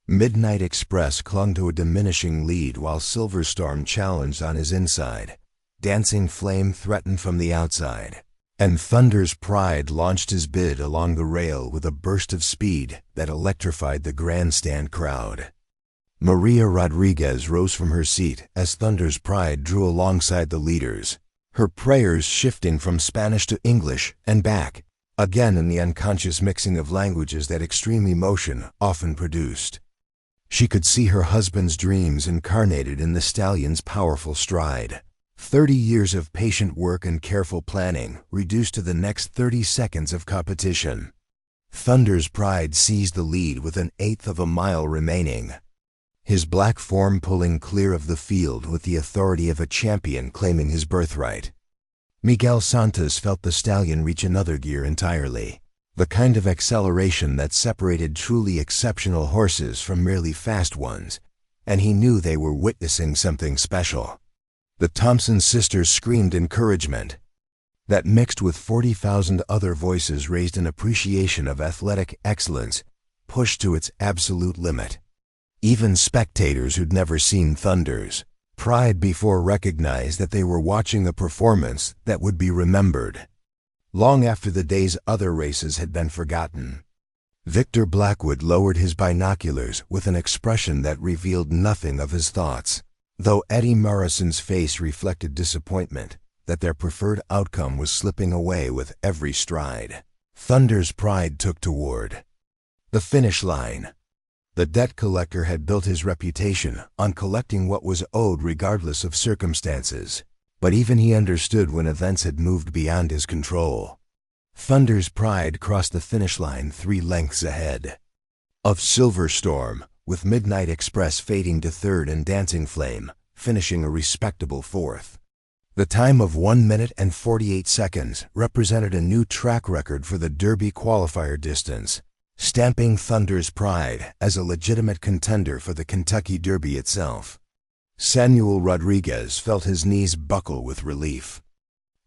Midnight Express clung to a diminishing lead while Silver Storm challenged on his inside. Dancing Flame threatened from the outside, and Thunder's pride launched his bid along the rail with a burst of speed that electrified the grandstand crowd. Maria Rodriguez rose from her seat as Thunder's pride drew alongside the leaders, her prayers shifting from Spanish to English and back, again in the unconscious mixing of languages that extreme emotion often produced. She could see her husband's dreams incarnated in the stallion's powerful stride. 30 years of patient work and careful planning reduced to the next 30 seconds of competition. Thunder's pride seized the lead with 1/8 of a mile remaining, his black form pulling clear of the field with the authority of a champion claiming his birthright. Miguel Santos felt the stallion reach another gear entirely, the kind of acceleration that separated truly exceptional horses from merely fast ones, and he knew they were witnessing something special. The Thompson sisters screamed encouragement that mixed with 40,000 other voices raised an appreciation of athletic excellence pushed to its absolute limit. Even spectators who'd never seen Thunder's pride before recognized that they were watching a performance that would be remembered long after the day's other races had been forgotten. Victor Blackwood lowered his binoculars with an expression that revealed nothing of his thoughts, though Eddie Morrison's face reflected disappointment that their preferred outcome was slipping away with every stride. Thunder's pride took toward the finish line. The debt collector had built his reputation on collecting what was owed regardless of circumstances, but even he understood when events had moved beyond his control. Thunder's pride crossed the finish line 3 lengths ahead of Silver Storm, with Midnight Express fading to 3rd and Dancing Flame finishing a respectable 4th. The time of 1 minute and 48 seconds represented a new track record for the Derby qualifier distance, stamping Thunder's pride as a legitimate contender for the Kentucky Derby itself. Samuel Rodriguez felt his knees buckle with relief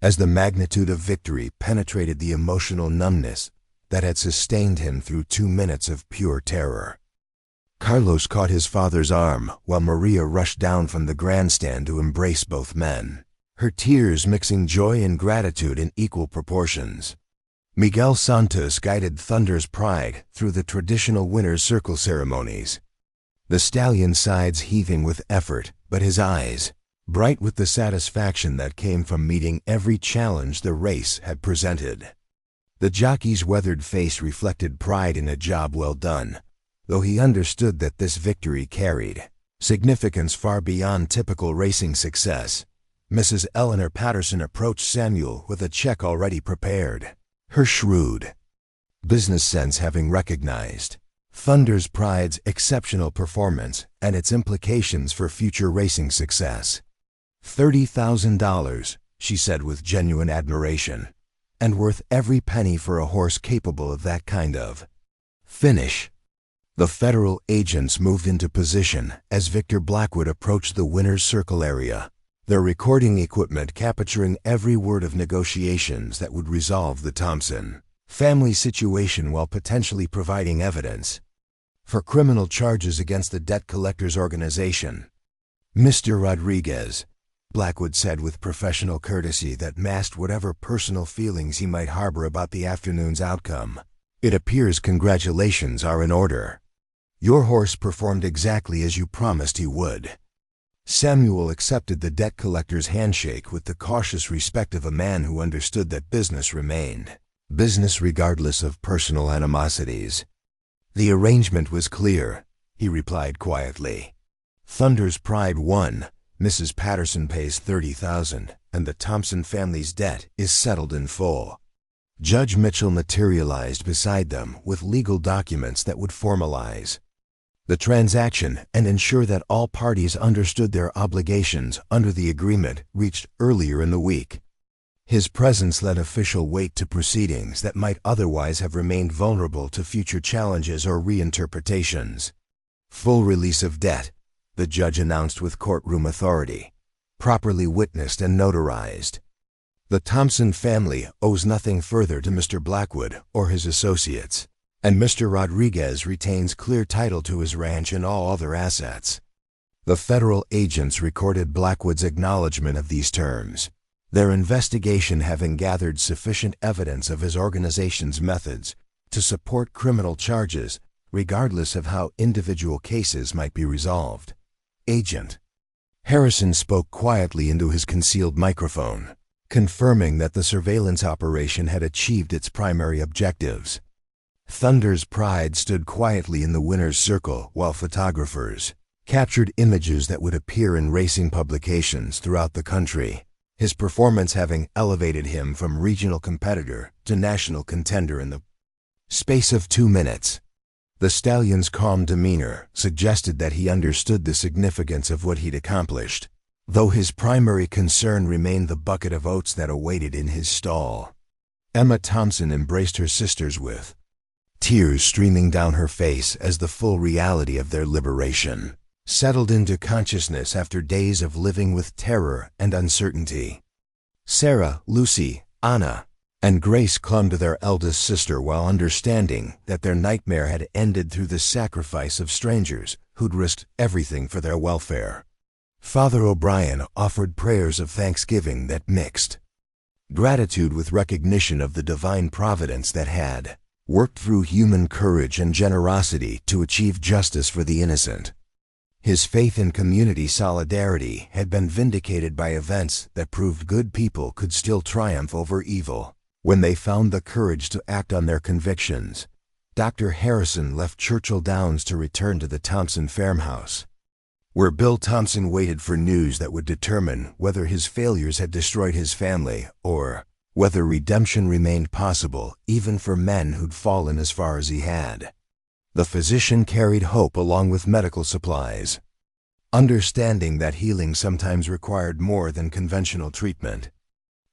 as the magnitude of victory penetrated the emotional numbness that had sustained him through 2 minutes of pure terror. Carlos caught his father's arm while Maria rushed down from the grandstand to embrace both men, her tears mixing joy and gratitude in equal proportions. Miguel Santos guided Thunder's pride through the traditional winner's circle ceremonies, the stallion's sides heaving with effort, but his eyes bright with the satisfaction that came from meeting every challenge the race had presented. The jockey's weathered face reflected pride in a job well done, though he understood that this victory carried significance far beyond typical racing success. Mrs. Eleanor Patterson approached Samuel with a check already prepared, her shrewd business sense having recognized Thunder's pride's exceptional performance and its implications for future racing success. $30,000, she said with genuine admiration, and worth every penny for a horse capable of that kind of finish. The federal agents moved into position as Victor Blackwood approached the winner's circle area, their recording equipment capturing every word of negotiations that would resolve the Thompson family situation while potentially providing evidence for criminal charges against the debt collectors organization. "Mr. Rodriguez," Blackwood said with professional courtesy that masked whatever personal feelings he might harbor about the afternoon's outcome, "it appears congratulations are in order. Your horse performed exactly as you promised he would." Samuel accepted the debt collector's handshake with the cautious respect of a man who understood that business remained business regardless of personal animosities. "The arrangement was clear," he replied quietly. "Thunder's Pride won, Mrs. Patterson pays $30,000, and the Thompson family's debt is settled in full." Judge Mitchell materialized beside them with legal documents that would formalize the transaction and ensure that all parties understood their obligations under the agreement reached earlier in the week. His presence lent official weight to proceedings that might otherwise have remained vulnerable to future challenges or reinterpretations. "Full release of debt," the judge announced with courtroom authority, "properly witnessed and notarized. The Thompson family owes nothing further to Mr. Blackwood or his associates, and Mr. Rodriguez retains clear title to his ranch and all other assets." The federal agents recorded Blackwood's acknowledgement of these terms, their investigation having gathered sufficient evidence of his organization's methods to support criminal charges, regardless of how individual cases might be resolved. Agent Harrison spoke quietly into his concealed microphone, confirming that the surveillance operation had achieved its primary objectives. Thunder's Pride stood quietly in the winner's circle while photographers captured images that would appear in racing publications throughout the country, his performance having elevated him from regional competitor to national contender in the space of 2 minutes. The stallion's calm demeanor suggested that he understood the significance of what he'd accomplished, though his primary concern remained the bucket of oats that awaited in his stall. Emma Thompson embraced her sisters with tears streaming down her face as the full reality of their liberation settled into consciousness after days of living with terror and uncertainty. Sarah, Lucy, Anna, and Grace clung to their eldest sister while understanding that their nightmare had ended through the sacrifice of strangers who'd risked everything for their welfare. Father O'Brien offered prayers of thanksgiving that mixed gratitude with recognition of the divine providence that had worked through human courage and generosity to achieve justice for the innocent. His faith in community solidarity had been vindicated by events that proved good people could still triumph over evil when they found the courage to act on their convictions. Dr. Harrison left Churchill Downs to return to the Thompson farmhouse, where Bill Thompson waited for news that would determine whether his failures had destroyed his family or whether redemption remained possible even for men who'd fallen as far as he had. The physician carried hope along with medical supplies, understanding that healing sometimes required more than conventional treatment.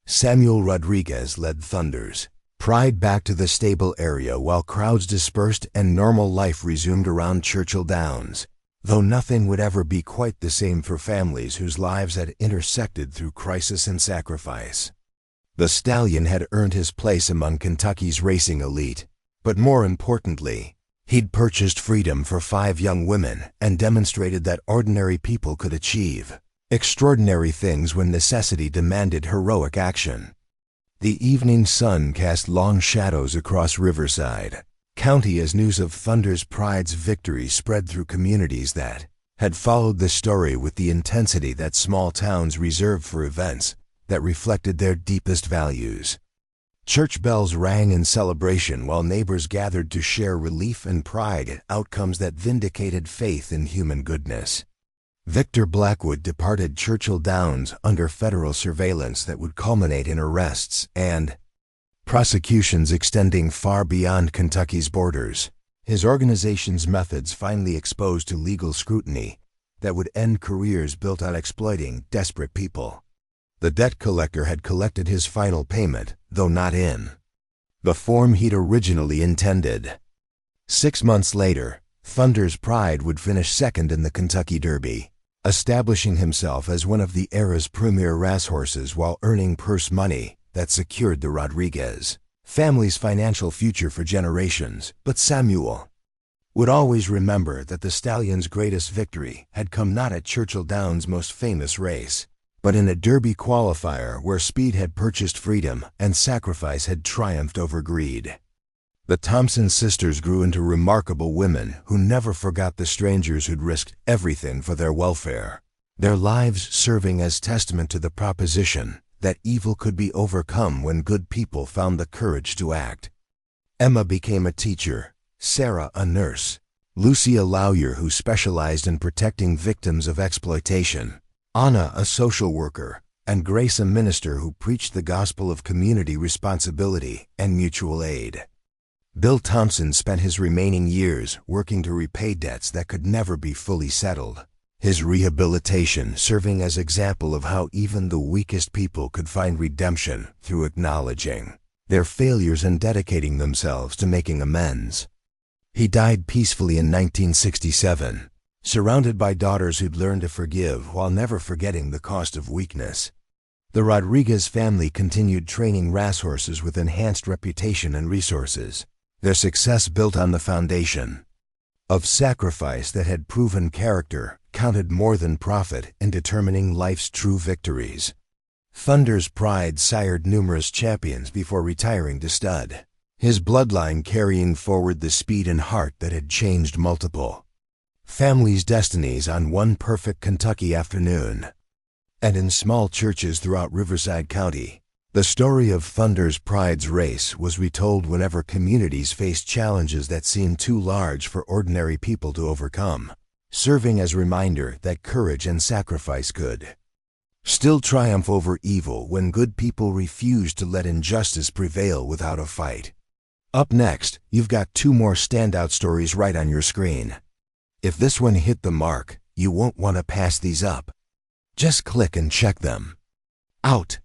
Samuel Rodriguez led Thunder's Pride back to the stable area while crowds dispersed and normal life resumed around Churchill Downs, though nothing would ever be quite the same for families whose lives had intersected through crisis and sacrifice. The stallion had earned his place among Kentucky's racing elite, but more importantly, he'd purchased freedom for 5 young women and demonstrated that ordinary people could achieve extraordinary things when necessity demanded heroic action. The evening sun cast long shadows across Riverside County as news of Thunder's Pride's victory spread through communities that had followed the story with the intensity that small towns reserve for events that reflected their deepest values. Church bells rang in celebration while neighbors gathered to share relief and pride at outcomes that vindicated faith in human goodness. Victor Blackwood departed Churchill Downs under federal surveillance that would culminate in arrests and prosecutions extending far beyond Kentucky's borders. His organization's methods finally exposed to legal scrutiny that would end careers built on exploiting desperate people. The debt collector had collected his final payment, though not in the form he'd originally intended. 6 months later, Thunder's Pride would finish second in the Kentucky Derby, establishing himself as one of the era's premier racehorses while earning purse money that secured the Rodriguez family's financial future for generations. But Samuel would always remember that the stallion's greatest victory had come not at Churchill Downs' most famous race, but in a Derby qualifier where speed had purchased freedom and sacrifice had triumphed over greed. The Thompson sisters grew into remarkable women who never forgot the strangers who'd risked everything for their welfare, their lives serving as testament to the proposition that evil could be overcome when good people found the courage to act. Emma became a teacher, Sarah a nurse, Lucy a lawyer who specialized in protecting victims of exploitation, Anna a social worker, and Grace a minister who preached the gospel of community responsibility and mutual aid. Bill Thompson spent his remaining years working to repay debts that could never be fully settled, his rehabilitation serving as example of how even the weakest people could find redemption through acknowledging their failures and dedicating themselves to making amends. He died peacefully in 1967, surrounded by daughters who'd learned to forgive while never forgetting the cost of weakness. The Rodriguez family continued training racehorses with enhanced reputation and resources, their success built on the foundation of sacrifice that had proven character counted more than profit in determining life's true victories. Thunder's Pride sired numerous champions before retiring to stud, his bloodline carrying forward the speed and heart that had changed multiple families' destinies on one perfect Kentucky afternoon. And in small churches throughout Riverside County, the story of Thunder's Pride's race was retold whenever communities faced challenges that seemed too large for ordinary people to overcome, serving as a reminder that courage and sacrifice could still triumph over evil when good people refused to let injustice prevail without a fight. Up next, you've got two more standout stories right on your screen. If this one hit the mark, you won't want to pass these up. Just click and check them out.